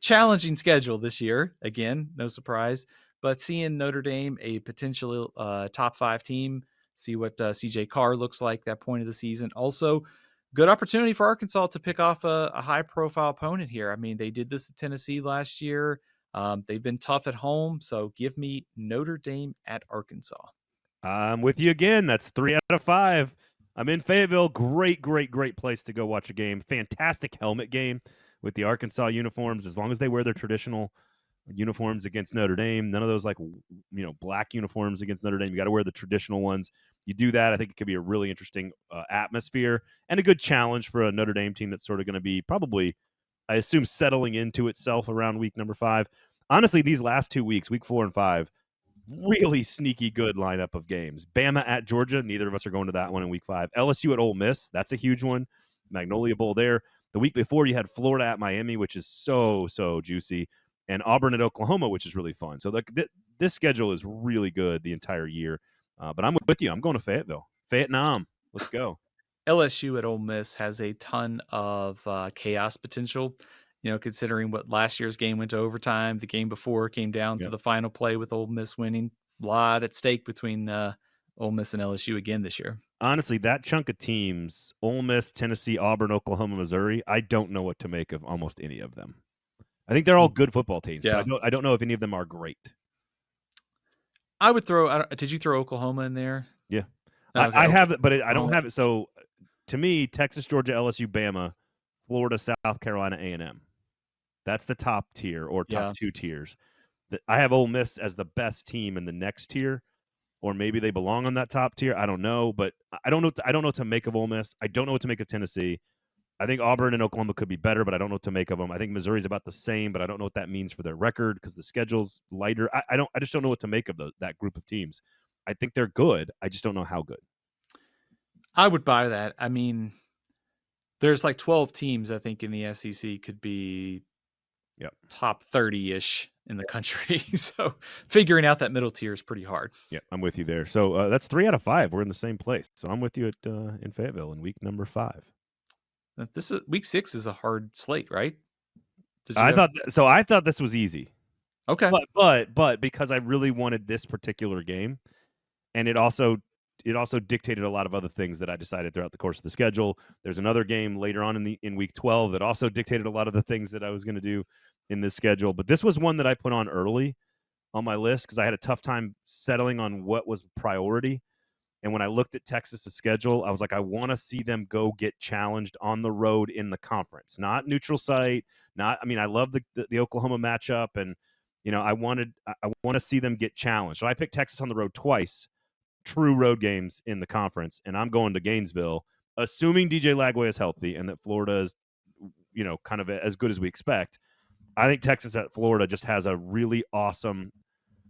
challenging schedule this year. Again, no surprise. But seeing Notre Dame, a potential top 5 team, see what CJ Carr looks like that point of the season. Also, good opportunity for Arkansas to pick off a high profile opponent here. I mean, they did this at Tennessee last year. They've been tough at home. So give me Notre Dame at Arkansas. I'm with you again. That's 3 out of 5. I'm in Fayetteville. Great, great, great place to go watch a game. Fantastic helmet game with the Arkansas uniforms. As long as they wear their traditional uniforms against Notre Dame, none of those black uniforms against Notre Dame. You got to wear the traditional ones. You do that, I think it could be a really interesting atmosphere and a good challenge for a Notre Dame team that's sort of going to be probably, I assume, settling into itself around week number 5. Honestly, these last 2 weeks, week 4 and 5, really sneaky good lineup of games. Bama at Georgia. Neither of us are going to that one in week 5. LSU at Ole Miss. That's a huge one. Magnolia Bowl there. The week before, you had Florida at Miami, which is so juicy, and Auburn at Oklahoma, which is really fun. So this schedule is really good the entire year. But I'm with you. I'm going to Fayetteville. Vietnam. Let's go. LSU at Ole Miss has a ton of chaos potential. Considering what last year's game went to overtime, the game before came down to Yep. the final play with Ole Miss winning. A lot at stake between Ole Miss and LSU again this year. Honestly, that chunk of teams, Ole Miss, Tennessee, Auburn, Oklahoma, Missouri, I don't know what to make of almost any of them. I think they're all good football teams, Yeah. but I don't know if any of them are great. I would throw. Did you throw Oklahoma in there? Yeah, Okay. I have it, but I don't have it. So to me, Texas, Georgia, LSU, Bama, Florida, South Carolina, A&M. That's the top tier or top 2 tiers. I have Ole Miss as the best team in the next tier, or maybe they belong on that top tier. I don't know, but I don't know. I don't know what to make of Ole Miss. I don't know what to make of Tennessee. I think Auburn and Oklahoma could be better, but I don't know what to make of them. I think Missouri's about the same, but I don't know what that means for their record because the schedule's lighter. I just don't know what to make of that group of teams. I think they're good. I just don't know how good. I would buy that. I mean, there's like 12 teams I think in the SEC could be top 30-ish. in the country. So figuring out that middle tier is pretty hard. Yeah, I'm with you there. So that's 3 out of 5. We're in the same place. So I'm with you at in Fayetteville in week number 5. This is week 6 is a hard slate, right? Did you I have thought so. I thought this was easy, Okay. but because I really wanted this particular game, and it also dictated a lot of other things that I decided throughout the course of the schedule. There's another game later on in week 12 that also dictated a lot of the things that I was going to do in this schedule. But this was one that I put on early on my list because I had a tough time settling on what was priority. And when I looked at Texas's schedule, I was like, I want to see them go get challenged on the road in the conference, not neutral site. I love the Oklahoma matchup, and I want to see them get challenged. So I picked Texas on the road twice, true road games in the conference, and I'm going to Gainesville, assuming DJ Lagway is healthy and that Florida is, kind of as good as we expect. I think Texas at Florida just has a really awesome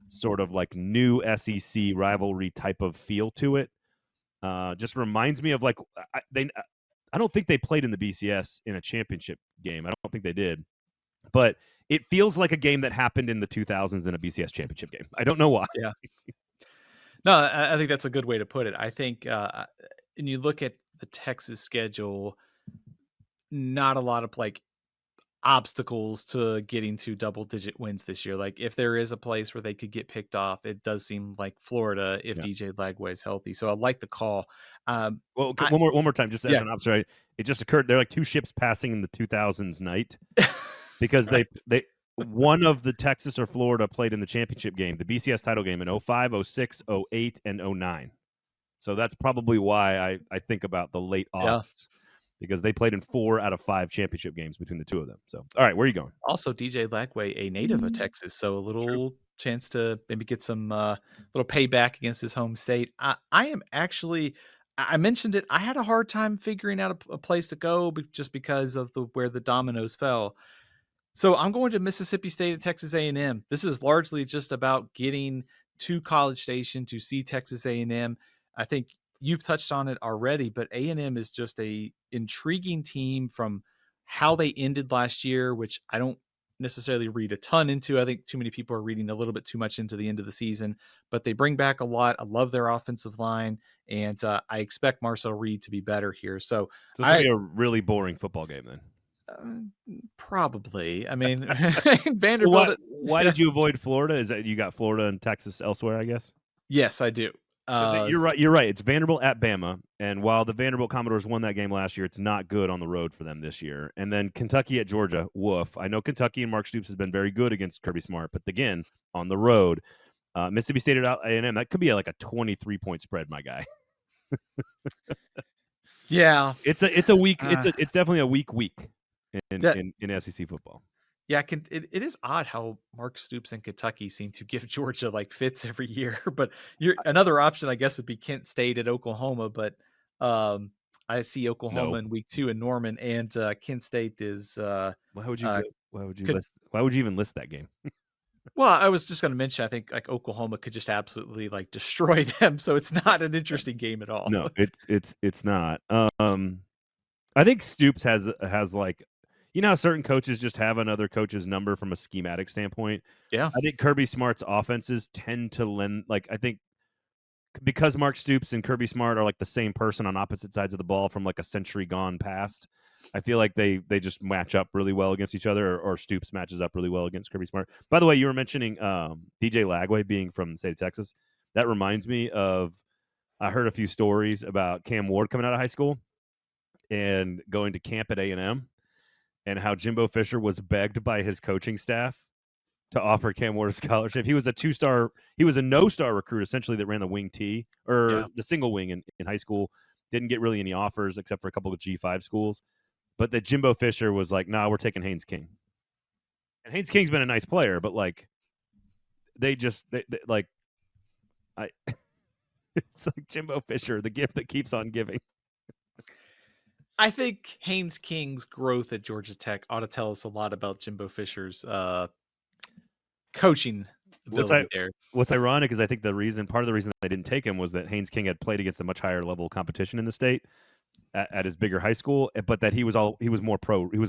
sort of like new SEC rivalry type of feel to it. Just reminds me of like I don't think they played in the BCS in a championship game. I don't think they did, but it feels like a game that happened in the 2000s in a BCS championship game. I don't know why. Yeah. No, I think that's a good way to put it. I think, and you look at the Texas schedule, not a lot of like obstacles to getting to double digit wins this year. Like if there is a place where they could get picked off, it does seem like Florida if Yeah. DJ Lagway is healthy. So I like the call. Well, I, one more time, just as yeah, an observation, it just occurred. They're like two ships passing in the 2000s night because right. they one of the Texas or Florida played in the championship game, the BCS title game in 05, 06, 08, and 09. So that's probably why I think about the late Yeah. aughts because they played in 4 out of 5 championship games between the two of them. So, all right, where are you going? Also, DJ Lagway, a native of Texas, so a True. little chance to maybe get some little payback against his home state. I am actually, I mentioned it. I had a hard time figuring out a place to go, just because of where the dominoes fell. So I'm going to Mississippi State and Texas A&M. This is largely just about getting to College Station to see Texas A&M. I think you've touched on it already, but A&M is just a intriguing team from how they ended last year, which I don't necessarily read a ton into. I think too many people are reading a little bit too much into the end of the season, but they bring back a lot. I love their offensive line, and I expect Marcel Reed to be better here. So So this will I be a really boring football game then. probably. I mean, So why Vanderbilt. why Yeah. did you avoid Florida? Is that you got Florida and Texas elsewhere, I guess? Yes, I do. Because you're right. You're right. It's Vanderbilt at Bama, and while the Vanderbilt Commodores won that game last year, it's not good on the road for them this year. And then Kentucky at Georgia. Woof. I know Kentucky and Mark Stoops has been very good against Kirby Smart, but again, on the road, Mississippi State at A&M. That could be like a 23-point spread, my guy. Yeah. It's a week. Uh, It's definitely a week that in SEC football. yeah, it is odd how Mark Stoops and Kentucky seem to give Georgia like fits every year. But another option, I guess, would be Kent State at Oklahoma. But I see Oklahoma No. in week 2 in Norman, and Kent State is Why would you uh, go? could Why would you even list that game? well, I was just going to mention, I think like Oklahoma could just absolutely like destroy them. So it's not an interesting game at all. No, it's not. I think Stoops has like, how certain coaches just have another coach's number from a schematic standpoint. Yeah. I think Kirby Smart's offenses tend to lend like I think because Mark Stoops and Kirby Smart are like the same person on opposite sides of the ball from like a century gone past. I feel like they just match up really well against each other, or Stoops matches up really well against Kirby Smart. By the way, you were mentioning DJ Lagway being from the state of Texas. That reminds me of I heard a few stories about Cam Ward coming out of high school and going to camp at A&M, and how Jimbo Fisher was begged by his coaching staff to offer Cam Ward a scholarship. He was a no-star recruit, essentially, that ran the wing T, or Yeah. the single wing in high school. Didn't get really any offers except for a couple of G5 schools. But that Jimbo Fisher was like, nah, we're taking Haynes King. And Haynes King's been a nice player, but like, they like, it's like Jimbo Fisher, the gift that keeps on giving. I think Haynes King's growth at Georgia Tech ought to tell us a lot about Jimbo Fisher's coaching ability there. What's ironic is I think part of the reason they didn't take him was that Haynes King had played against a much higher level of competition in the state at his bigger high school, but that he was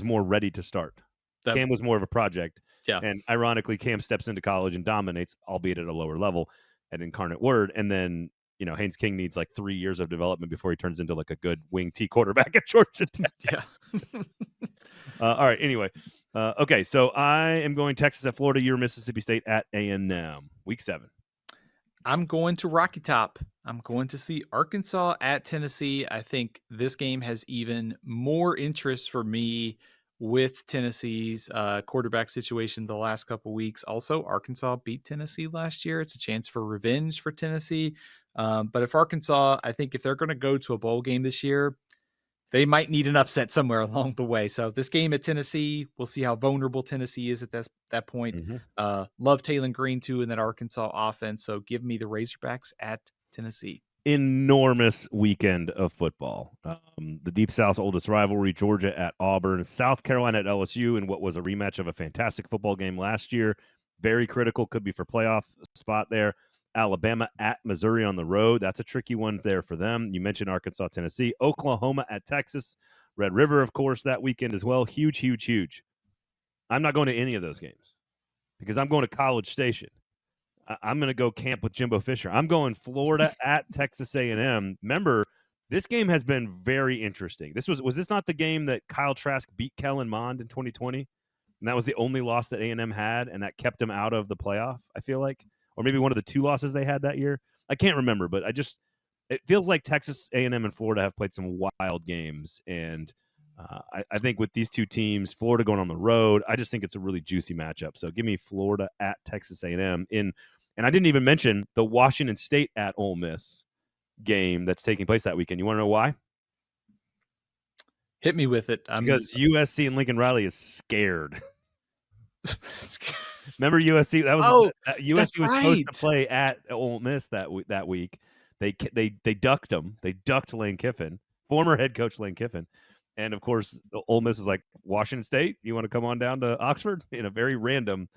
more ready to start. Cam was more of a project. Yeah. And ironically, Cam steps into college and dominates, albeit at a lower level at Incarnate Word. And then, Haynes King needs like 3 years of development before he turns into like a good wing T quarterback at Georgia Tech. Yeah. All right. Anyway, okay. So I am going Texas at Florida. You're Mississippi State at A&M. Week 7. I'm going to Rocky Top. I'm going to see Arkansas at Tennessee. I think this game has even more interest for me with Tennessee's quarterback situation the last couple weeks. Also, Arkansas beat Tennessee last year. It's a chance for revenge for Tennessee. But if Arkansas, I think if they're going to go to a bowl game this year, they might need an upset somewhere along the way. So this game at Tennessee, we'll see how vulnerable Tennessee is at that point. Mm-hmm. Love Taylor Green too in that Arkansas offense. So give me the Razorbacks at Tennessee. Enormous weekend of football. The Deep South's oldest rivalry, Georgia at Auburn, South Carolina at LSU, in what was a rematch of a fantastic football game last year. Very critical, could be for playoff spot there. Alabama at Missouri on the road. That's a tricky one there for them. You mentioned Arkansas, Tennessee. Oklahoma at Texas. Red River, of course, that weekend as well. Huge, huge, huge. I'm not going to any of those games because I'm going to College Station. I'm going to go camp with Jimbo Fisher. I'm going Florida at Texas A&M. Remember, this game has been very interesting. Was this not the game that Kyle Trask beat Kellen Mond in 2020? And that was the only loss that A&M had, and that kept them out of the playoff, I feel like. Or maybe one of the 2 losses they had that year. I can't remember, but it feels like Texas A&M and Florida have played some wild games. And I think with these 2 teams, Florida going on the road, I just think it's a really juicy matchup. So give me Florida at Texas A&M. And I didn't even mention the Washington State at Ole Miss game that's taking place that weekend. You want to know why? Hit me with it. Because USC and Lincoln Riley is scared. Remember USC? USC was supposed to play at Ole Miss that week. They ducked them. They ducked Lane Kiffin, former head coach Lane Kiffin, and of course Ole Miss was like, Washington State, you want to come on down to Oxford in a very random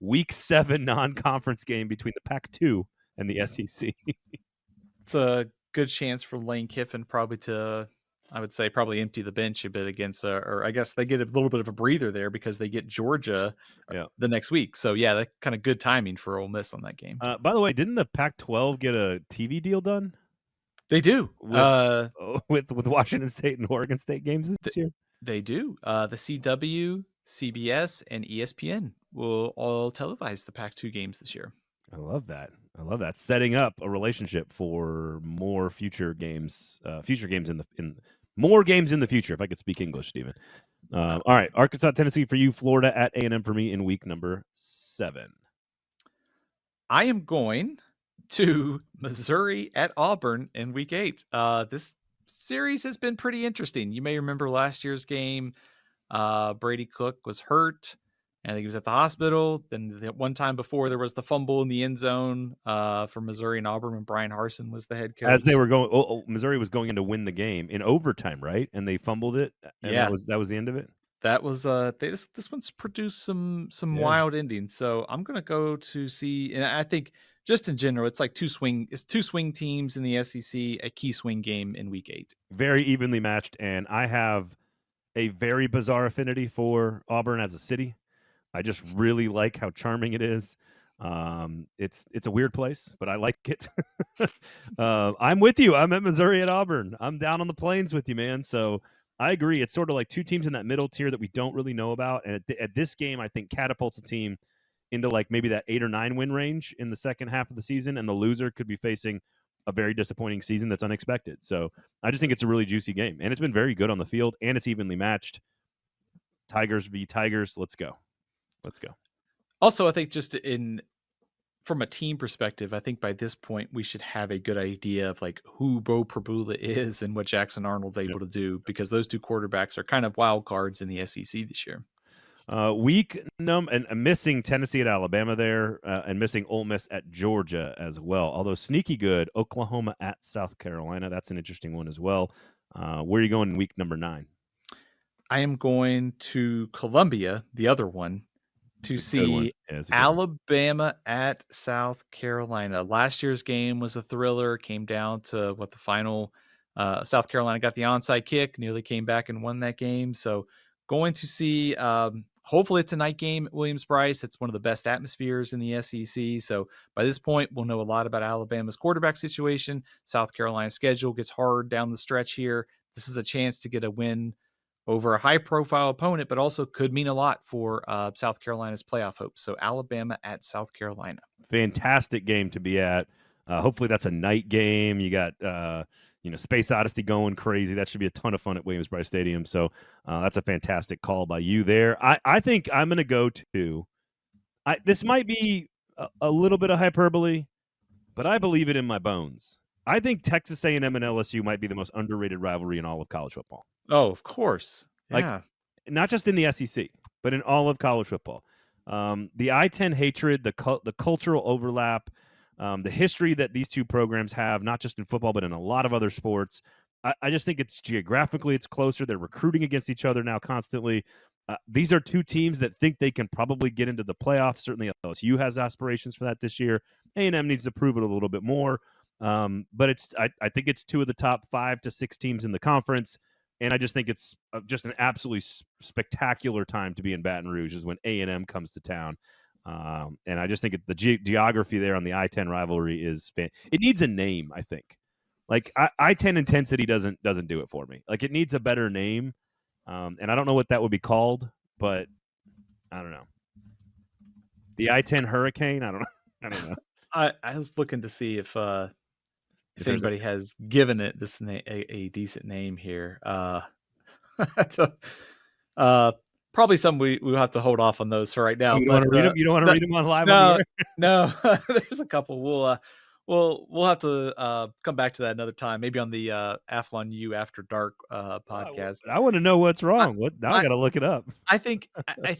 Week 7 non-conference game between the Pac-2 and the SEC. It's a good chance for Lane Kiffin probably to, I would say, probably empty the bench a bit against, or I guess they get a little bit of a breather there because they get Georgia the next week. So yeah, that kind of good timing for Ole Miss on that game. By the way, didn't the Pac-12 get a TV deal done? They do with Washington State and Oregon State games this year. They do. The CW, CBS, and ESPN will all televise the Pac-2 games this year. I love that. Setting up a relationship for more future games more games in the future. If I could speak English, Stephen. All right, Arkansas, Tennessee for you. Florida at A&M for me in week number 7. I am going to Missouri at Auburn in week 8. This series has been pretty interesting. You may remember last year's game. Brady Cook was hurt. I think he was at the hospital. Then the one time before, there was the fumble in the end zone for Missouri and Auburn when Brian Harsin was the head coach. As they were going, Missouri was going in to win the game in overtime, right? And they fumbled it. And that was the end of it. That was this one's produced some wild endings. So I'm gonna go to see, and I think just in general, it's like two swing teams in the SEC, a key swing game in week 8. Very evenly matched, and I have a very bizarre affinity for Auburn as a city. I just really like how charming it is. It's a weird place, but I like it. I'm with you. I'm at Missouri at Auburn. I'm down on the plains with you, man. So I agree. It's sort of like 2 teams in that middle tier that we don't really know about. And at this game, I think catapults a team into like maybe that 8 or 9 win range in the second half of the season. And the loser could be facing a very disappointing season that's unexpected. So I just think it's a really juicy game. And it's been very good on the field, and it's evenly matched. Tigers v. Tigers. Let's go. Also, I think just from a team perspective, I think by this point we should have a good idea of like who Bo Prabula is and what Jackson Arnold's able to do, because those 2 quarterbacks are kind of wild cards in the SEC this year. And missing Tennessee at Alabama there, and missing Ole Miss at Georgia as well. Although sneaky good, Oklahoma at South Carolina. That's an interesting one as well. Where are you going in week number 9? I am going to Columbia, the other one, to see Alabama at South Carolina. Last year's game was a thriller. Came down to the final. South Carolina got the onside kick, nearly came back and won that game. So going to see Hopefully it's a night game at Williams-Brice. It's one of the best atmospheres in the SEC. So by this point, we'll know a lot about Alabama's quarterback situation. South Carolina's schedule gets hard down the stretch here. This is a chance to get a win over a high-profile opponent, but also could mean a lot for South Carolina's playoff hopes. So Alabama at South Carolina. Fantastic game to be at. Hopefully that's a night game. You got Space Odyssey going crazy. That should be a ton of fun at Williams-Brice Stadium. So that's a fantastic call by you there. I think I'm going to go to. This might be a little bit of hyperbole, but I believe it in my bones. I think Texas A&M and LSU might be the most underrated rivalry in all of college football. Oh, of course. Like, Yeah. not just in the SEC, but in all of college football. The I-10 hatred, the cultural overlap, the history that these two programs have, not just in football, but in a lot of other sports. I just think it's geographically, it's closer. They're recruiting against each other now constantly. These are two teams that think they can probably get into the playoffs. Certainly LSU has aspirations for that this year. A&M needs to prove it a little bit more. But I think it's two of the top 5 to 6 teams in the conference. And I just think it's just an absolutely spectacular time to be in Baton Rouge is when A&M comes to town. And I just think the geography there on the I-10 rivalry is it needs a name, I think. Like I-10 intensity doesn't do it for me. Like it needs a better name. And I don't know what that would be called, but I don't know. The I-10 Hurricane? I don't know. I was looking to see if anybody has given it a decent name here. Probably some we'll have to hold off on those for right now. You don't want to read them? You don't want to read them on live on the air? No. There's a couple. We'll have to come back to that another time, maybe on the Athlon U After Dark podcast. I want to know what's wrong. I got to look it up. I think when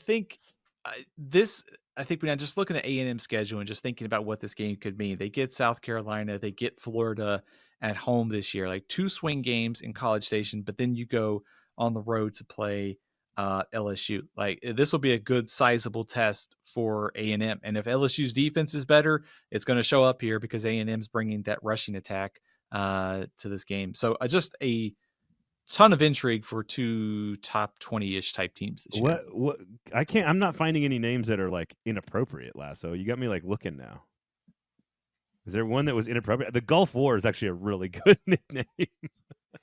I'm just looking at A&M's schedule and just thinking about what this game could mean, they get South Carolina, they get Florida at home this year, like 2 swing games in College Station, but then you go on the road to play LSU. Like this will be a good sizable test for A&M. And if LSU's defense is better, it's going to show up here because A&M's bringing that rushing attack to this game. So just a ton of intrigue for 2 top 20-ish type teams this year. What I'm not finding any names that are like inappropriate, Lasso. You got me like looking now. Is there one that was inappropriate? The Gulf War is actually a really good nickname.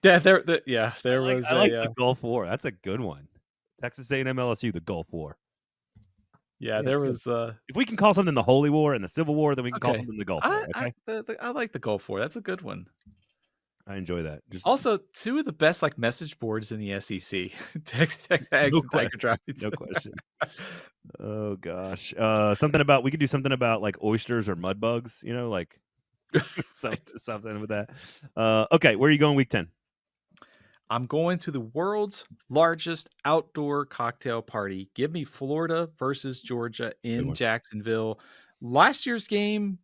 Yeah, there was. I like the Gulf War. That's a good one. Texas A&M LSU, the Gulf War. Yeah, there was. If we can call something the Holy War and the Civil War, then we can call something the Gulf War. Okay? I like the Gulf War. That's a good one. I enjoy that. Also, 2 of the best like message boards in the SEC. Text Eggs and Tiger Drive. No question. Oh gosh, we could do something about like oysters or mud bugs. Like something with that. Okay, where are you going week 10? I'm going to the world's largest outdoor cocktail party. Give me Florida versus Georgia in Jacksonville. Last year's game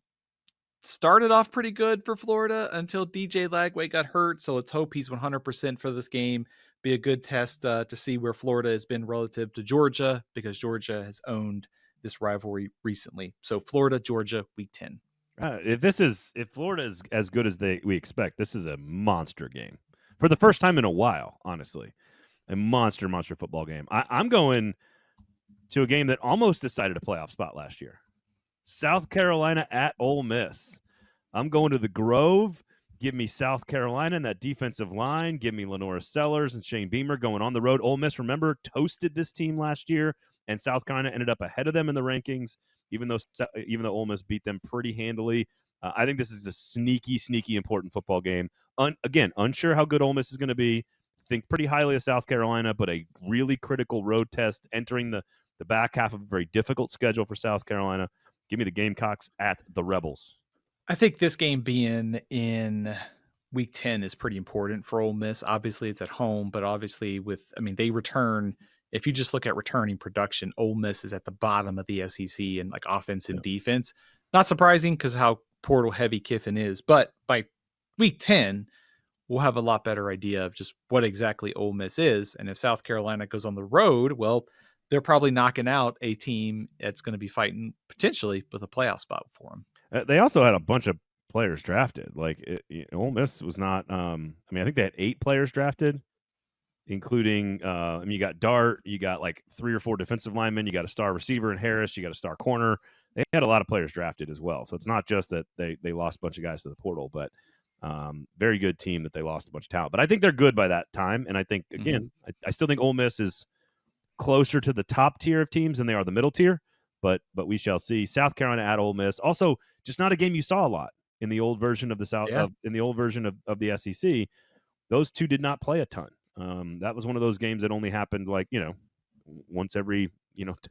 started off pretty good for Florida until DJ Lagway got hurt. So let's hope he's 100% for this game. Be a good test to see where Florida has been relative to Georgia because Georgia has owned this rivalry recently. So Florida, Georgia, week 10. If Florida is as good as we expect, this is a monster game. For the first time in a while, honestly. A monster football game. I'm going to a game that almost decided a playoff spot last year. South Carolina at Ole Miss. I'm going to the Grove. Give me South Carolina and that defensive line. Give me Lenora Sellers and Shane Beamer going on the road. Ole Miss, remember, toasted this team last year, and South Carolina ended up ahead of them in the rankings, even though Ole Miss beat them pretty handily. I think this is a sneaky important football game. Again, unsure how good Ole Miss is going to be. Think pretty highly of South Carolina, but a really critical road test entering the back half of a very difficult schedule for South Carolina. Give me the Gamecocks at the Rebels. I think this game being in week 10 is pretty important for Ole Miss. Obviously, it's at home, but obviously they return. If you just look at returning production, Ole Miss is at the bottom of the SEC in like offense and defense. Not surprising because how portal heavy Kiffin is, but by week 10, we'll have a lot better idea of just what exactly Ole Miss is. And if South Carolina goes on the road, well, they're probably knocking out a team that's going to be fighting potentially with a playoff spot for them. They also had a bunch of players drafted. Like Ole Miss was not. I think they had 8 players drafted. including I mean, you got Dart, you got like 3 or 4 defensive linemen, you got a star receiver in Harris, you got a star corner. They had a lot of players drafted as well. So it's not just that they lost a bunch of guys to the portal, but very good team that they lost a bunch of talent. But I think they're good by that time. And I think, again, I still think Ole Miss is closer to the top tier of teams than they are the middle tier. But we shall see. South Carolina at Ole Miss. Also, just not a game you saw a lot in the old version of the in the old version of the SEC. Those two did not play a ton. That was one of those games that only happened like, once every,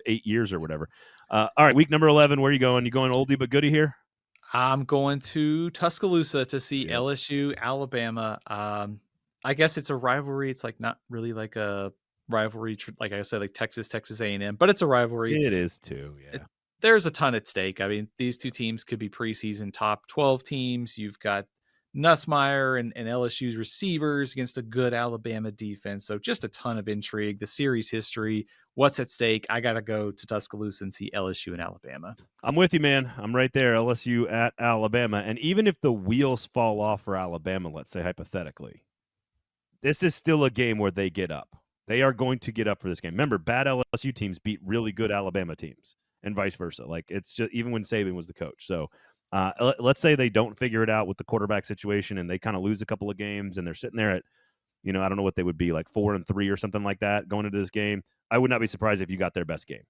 8 years or whatever. All right, week number 11, where are you going? You going oldie but goodie here? I'm going to Tuscaloosa to see LSU, Alabama. I guess it's a rivalry. It's like not really like a rivalry, like I said, like Texas A&M, but it's a rivalry. It is too, yeah. There's a ton at stake. I mean, these two teams could be preseason top 12 teams. You've got Nussmeier and LSU's receivers against a good Alabama defense. So just a ton of intrigue. The series history, what's at stake. I got to go to Tuscaloosa and see LSU and Alabama. I'm with you, man. I'm right there. LSU at Alabama. And even if the wheels fall off for Alabama, let's say hypothetically, this is still a game where they get up. They are going to get up for this game. Remember, bad LSU teams beat really good Alabama teams and vice versa. Like, it's just even when Saban was the coach. So let's say they don't figure it out with the quarterback situation and they kind of lose a couple of games and they're sitting there at, I don't know what they would be, like 4-3 or something like that going into this game. I would not be surprised if you got their best game.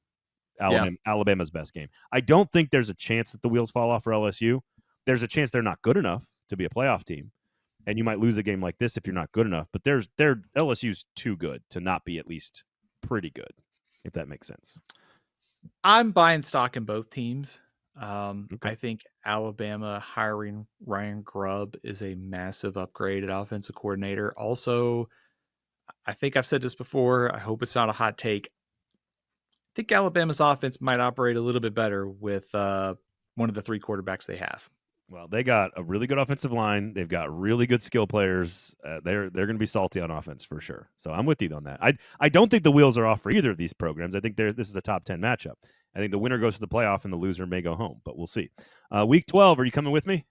Alabama's best game. I don't think there's a chance that the wheels fall off for LSU. There's a chance they're not good enough to be a playoff team. And you might lose a game like this if you're not good enough. But LSU's too good to not be at least pretty good, if that makes sense. I'm buying stock in both teams. I think Alabama hiring Ryan Grubb is a massive upgrade at offensive coordinator. Also, I think I've said this before. I hope it's not a hot take. I think Alabama's offense might operate a little bit better with one of the 3 quarterbacks they have. Well, they got a really good offensive line. They've got really good skill players. They're going to be salty on offense for sure. So I'm with you on that. I don't think the wheels are off for either of these programs. I think this is a top 10 matchup. I think the winner goes to the playoff and the loser may go home, but we'll see. Week 12, are you coming with me?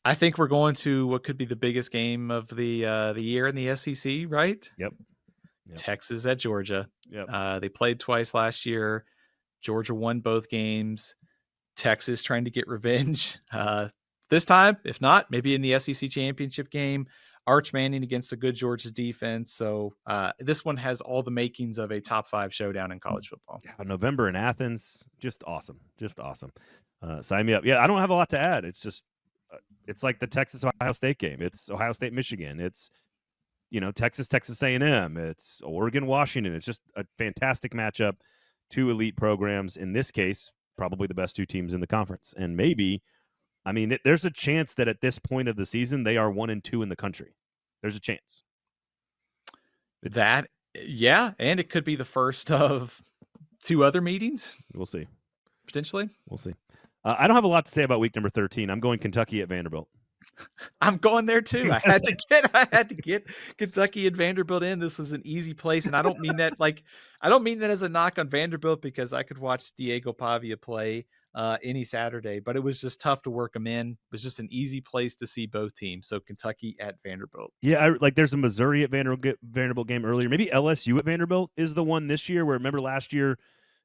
I think we're going to what could be the biggest game of the year in the SEC, right? Yep. Texas at Georgia. Yep. They played twice last year. Georgia won both games. Texas trying to get revenge this time. If not, maybe in the SEC championship game. Arch Manning against a good Georgia defense. So this one has all the makings of a top 5 showdown in college football. Yeah, November in Athens. Just awesome. Just awesome. Sign me up. Yeah, I don't have a lot to add. It's just it's like the Texas-Ohio State game. It's Ohio State-Michigan. It's Texas A&M. It's Oregon-Washington. It's just a fantastic matchup. 2 elite programs. In this case, probably the best 2 teams in the conference. And maybe, there's a chance that at this point of the season, they are 1 and 2 in the country. There's a chance. And it could be the first of 2 other meetings. We'll see. Potentially. We'll see. I don't have a lot to say about week number 13. I'm going Kentucky at Vanderbilt. I'm going there too. I had to get Kentucky and Vanderbilt in. This was an easy place, and I don't mean that as a knock on Vanderbilt, because I could watch Diego Pavia play any Saturday, but it was just tough to work them in. It was just an easy place to see both teams. So Kentucky at Vanderbilt. Yeah, there's a Missouri at Vanderbilt game earlier. Maybe LSU at Vanderbilt is the one this year. Where remember last year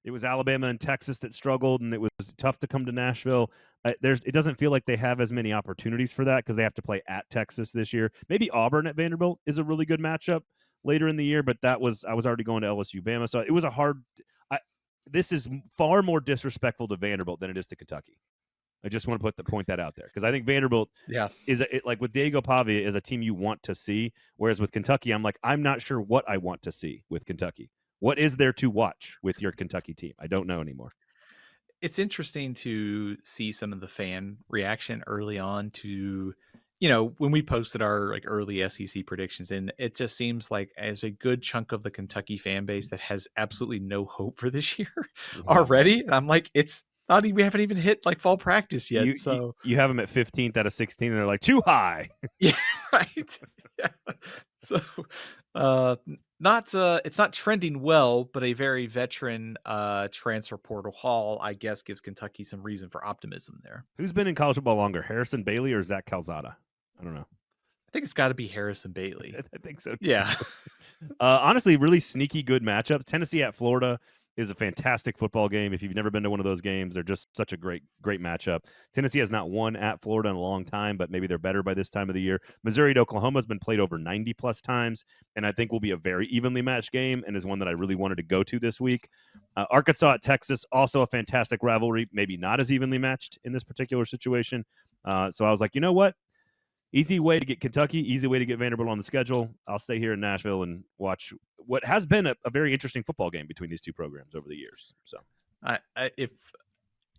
it was Alabama and Texas that struggled, and it was tough to come to Nashville. It doesn't feel like they have as many opportunities for that because they have to play at Texas this year. Maybe Auburn at Vanderbilt is a really good matchup later in the year, but I was already going to LSU Bama, so it was a hard. This is far more disrespectful to Vanderbilt than it is to Kentucky. I just want to point that out there because I think Vanderbilt is like with Diego Pavia is a team you want to see, whereas with Kentucky, I'm not sure what I want to see with Kentucky. What is there to watch with your Kentucky team? I don't know anymore. It's interesting to see some of the fan reaction early on to, when we posted our early SEC predictions, and it just seems like as a good chunk of the Kentucky fan base that has absolutely no hope for this year already. And I'm like, we haven't even hit fall practice yet. You have them at 15th out of 16, and they're like too high. Yeah, right. Yeah. So, it's not trending well, but a very veteran transfer portal haul, I guess, gives Kentucky some reason for optimism there. Who's been in college football longer, Harrison Bailey or Zach Calzada? I don't know. I think it's got to be Harrison Bailey. I think so too. Yeah. Honestly, really sneaky good matchup. Tennessee at Florida is a fantastic football game. If you've never been to one of those games, they're just such a great matchup. Tennessee has not won at Florida in a long time, but maybe they're better by this time of the year. Missouri to Oklahoma has been played over 90 plus times, and I think will be a very evenly matched game and is one that I really wanted to go to this week. Arkansas at Texas, also a fantastic rivalry, maybe not as evenly matched in this particular situation. So I was like, you know what? Easy way to get Kentucky, easy way to get Vanderbilt on the schedule. I'll stay here in Nashville and watch what has been a very interesting football game between these two programs over the years. So, If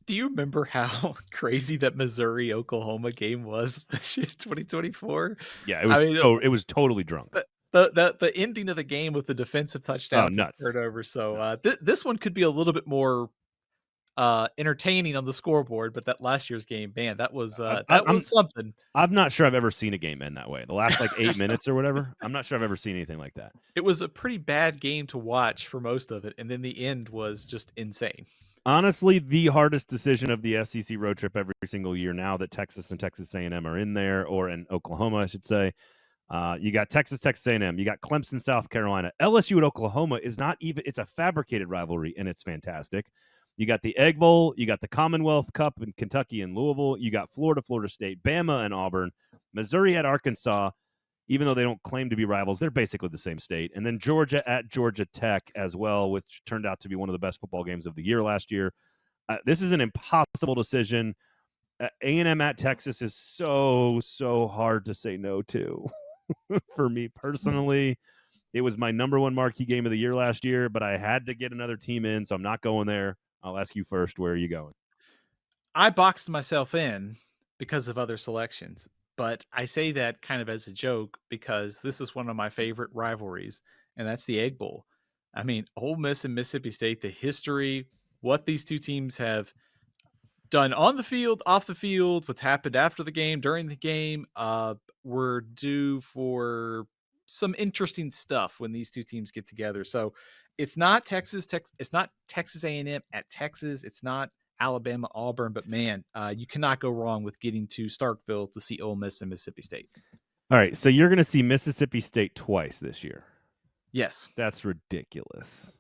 do you remember how crazy that Missouri Oklahoma game was this year, 2024? yeah, I mean, it was totally drunk. the ending of the game with the defensive Oh, touchdowns and nuts. turnover. So Nuts. this one could be a little bit more entertaining on the scoreboard, but that last year's game, man, that was something. I'm not sure I've ever seen a game end that way. The last like 8 minutes or whatever. I'm not sure I've ever seen anything like that. It was a pretty bad game to watch for most of it, and then the end was just insane. Honestly, the hardest decision of the SEC road trip every single year now that Texas and Texas A&M are in there, or in Oklahoma, I should say. You got Texas A&M. You got Clemson, South Carolina. LSU at Oklahoma is not even – it's a fabricated rivalry, and it's fantastic. You got the Egg Bowl. You got the Commonwealth Cup in Kentucky and Louisville. You got Florida State, Bama and Auburn. Missouri at Arkansas. Even though they don't claim to be rivals, they're basically the same state. And then Georgia at Georgia Tech as well, which turned out to be one of the best football games of the year last year. This is an impossible decision. A&M at Texas is so hard to say no to. For me personally, it was my number one marquee game of the year last year, but I had to get another team in, so I'm not going there. I'll ask you first, where are you going? I boxed myself in because of other selections, but I say that kind of as a joke because this is one of my favorite rivalries, and that's the Egg Bowl. I mean, Ole Miss and Mississippi State, the history, what these two teams have done on the field, off the field, what's happened after the game, during the game. We're due for some interesting stuff when these two teams get together. So it's not it's not Texas A&M at Texas. It's not Alabama, Auburn, but man, you cannot go wrong with getting to Starkville to see Ole Miss and Mississippi State. All right, so you're going to see Mississippi State twice this year. Yes. That's ridiculous.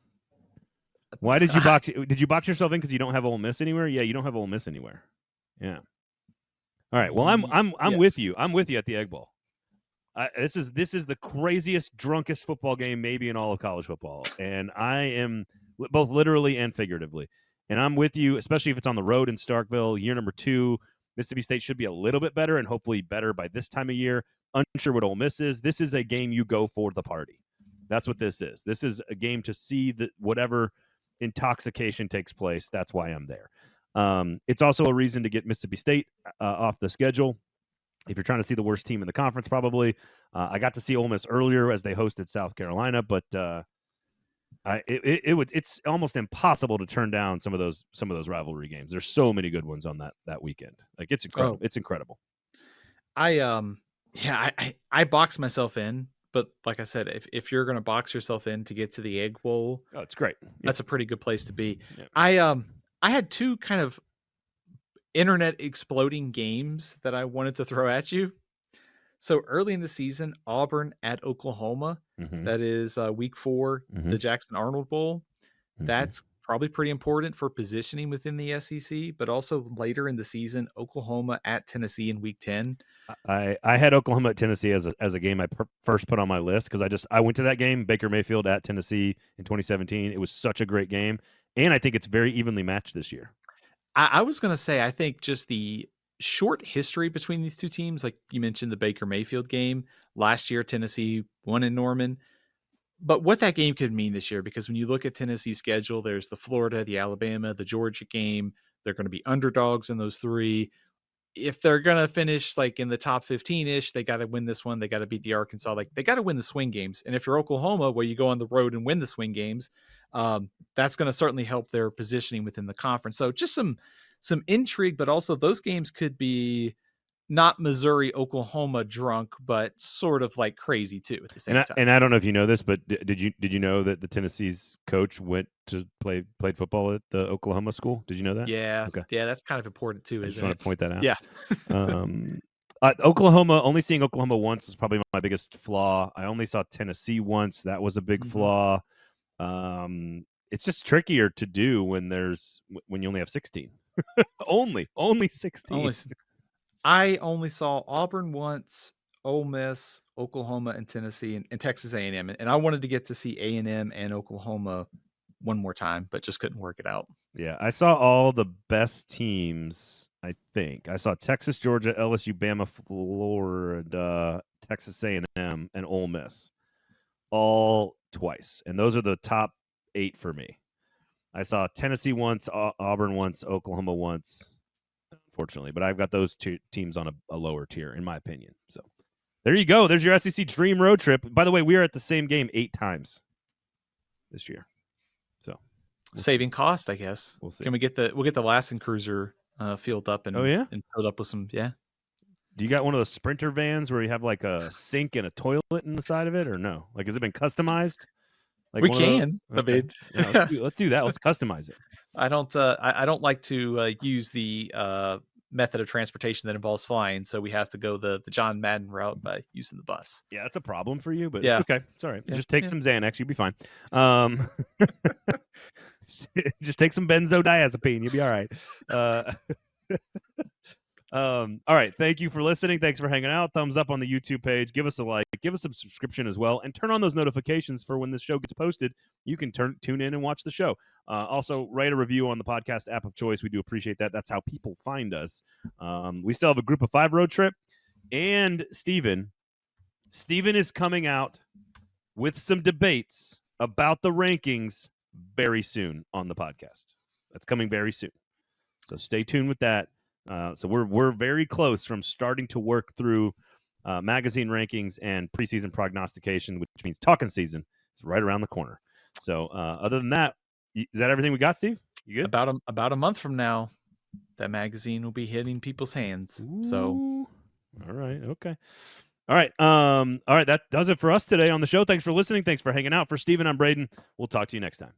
Why did you box? Did you box yourself in because you don't have Ole Miss anywhere? Yeah, you don't have Ole Miss anywhere. Yeah. All right. Well, I'm Yes. with you. I'm with you at the Egg Bowl. This is the craziest, drunkest football game maybe in all of college football, and I am both literally and figuratively. And I'm with you, especially if it's on the road in Starkville. Year number 2, Mississippi State should be a little bit better, and hopefully better by this time of year. Unsure what Ole Miss is. This is a game you go for the party. That's what this is. This is a game to see that whatever intoxication takes place. That's why I'm there. It's also a reason to get Mississippi State off the schedule. If you're trying to see the worst team in the conference, probably. I got to see Ole Miss earlier as they hosted South Carolina, but it's almost impossible to turn down some of those rivalry games. There's so many good ones on that weekend. Like it's incredible. It's incredible. I box myself in, but like I said, if you're going to box yourself in to get to the Egg Bowl, oh, it's great. Yeah. That's a pretty good place to be. Yeah. I had two kind of internet exploding games that I wanted to throw at you. So early in the season, Auburn at Oklahoma. Mm-hmm. That is week 4, the Jackson Arnold Bowl. Mm-hmm. That's probably pretty important for positioning within the SEC, but also later in the season, Oklahoma at Tennessee in week 10. I had Oklahoma at Tennessee as a game I first put on my list because I went to that game, Baker Mayfield at Tennessee in 2017. It was such a great game, and I think it's very evenly matched this year. I was going to say, I think just the short history between these two teams, like you mentioned the Baker Mayfield game. Last year, Tennessee won in Norman. But what that game could mean this year, because when you look at Tennessee's schedule, there's the Florida, the Alabama, the Georgia game. They're going to be underdogs in those 3. If they're going to finish like in the top 15-ish, they got to win this one. They got to beat the Arkansas. Like they got to win the swing games. And if you're Oklahoma, where you go on the road and win the swing games, that's going to certainly help their positioning within the conference. So just some intrigue, but also those games could be not Missouri, Oklahoma drunk, but sort of like crazy too at the same time. And I don't know if you know this, but did you know that the Tennessee's coach went to played football at the Oklahoma school? Did you know that? Yeah. Okay. Yeah, that's kind of important too. I just want to point that out. Yeah. Oklahoma, only seeing Oklahoma once was probably my biggest flaw. I only saw Tennessee once. That was a big flaw. It's just trickier to do when you only have 16. only 16. I only saw Auburn once, Ole Miss, Oklahoma, and Tennessee, and Texas A&M, and I wanted to get to see A&M and Oklahoma one more time, but just couldn't work it out. Yeah, I saw all the best teams, I think. I saw Texas, Georgia, LSU, Bama, Florida, Texas A&M, and Ole Miss all twice. And those are the top 8 for me. I saw Tennessee once, Auburn once, Oklahoma once, unfortunately. But I've got those 2 teams on a lower tier, in my opinion. So there you go. There's your SEC Dream Road Trip. By the way, we are at the same game 8 times this year. So saving cost, I guess. We'll see. Can we'll get the Lassen Cruiser filled up and and filled up with some Do you got one of those Sprinter vans where you have like a sink and a toilet in the side of it, or no? Like, has it been customized? Like we can. Okay. Let's do that. Let's customize it. I don't like to use the method of transportation that involves flying, so we have to go the John Madden route by using the bus. Yeah, that's a problem for you, but yeah, okay, it's all right. Yeah. Just take some Xanax, you'll be fine. Just take some benzodiazepine, you'll be all right. All right, thank you for listening. Thanks for hanging out. Thumbs up on the YouTube page. Give us a like. Give us a subscription as well, and turn on those notifications for when this show gets posted. You can tune in and watch the show. Also, write a review on the podcast app of choice. We do appreciate that. That's how people find us. We still have a Group of 5 road trip, and Steven is coming out with some debates about the rankings very soon on the podcast. That's coming very soon, so stay tuned with that. So we're very close from starting to work through magazine rankings and preseason prognostication, which means talking season is right around the corner. So other than that, is that everything we got, Steve? You good? About a month from now, that magazine will be hitting people's hands. Ooh. So, all right, okay. All right, that does it for us today on the show. Thanks for listening. Thanks for hanging out. For Steven, I'm Braden. We'll talk to you next time.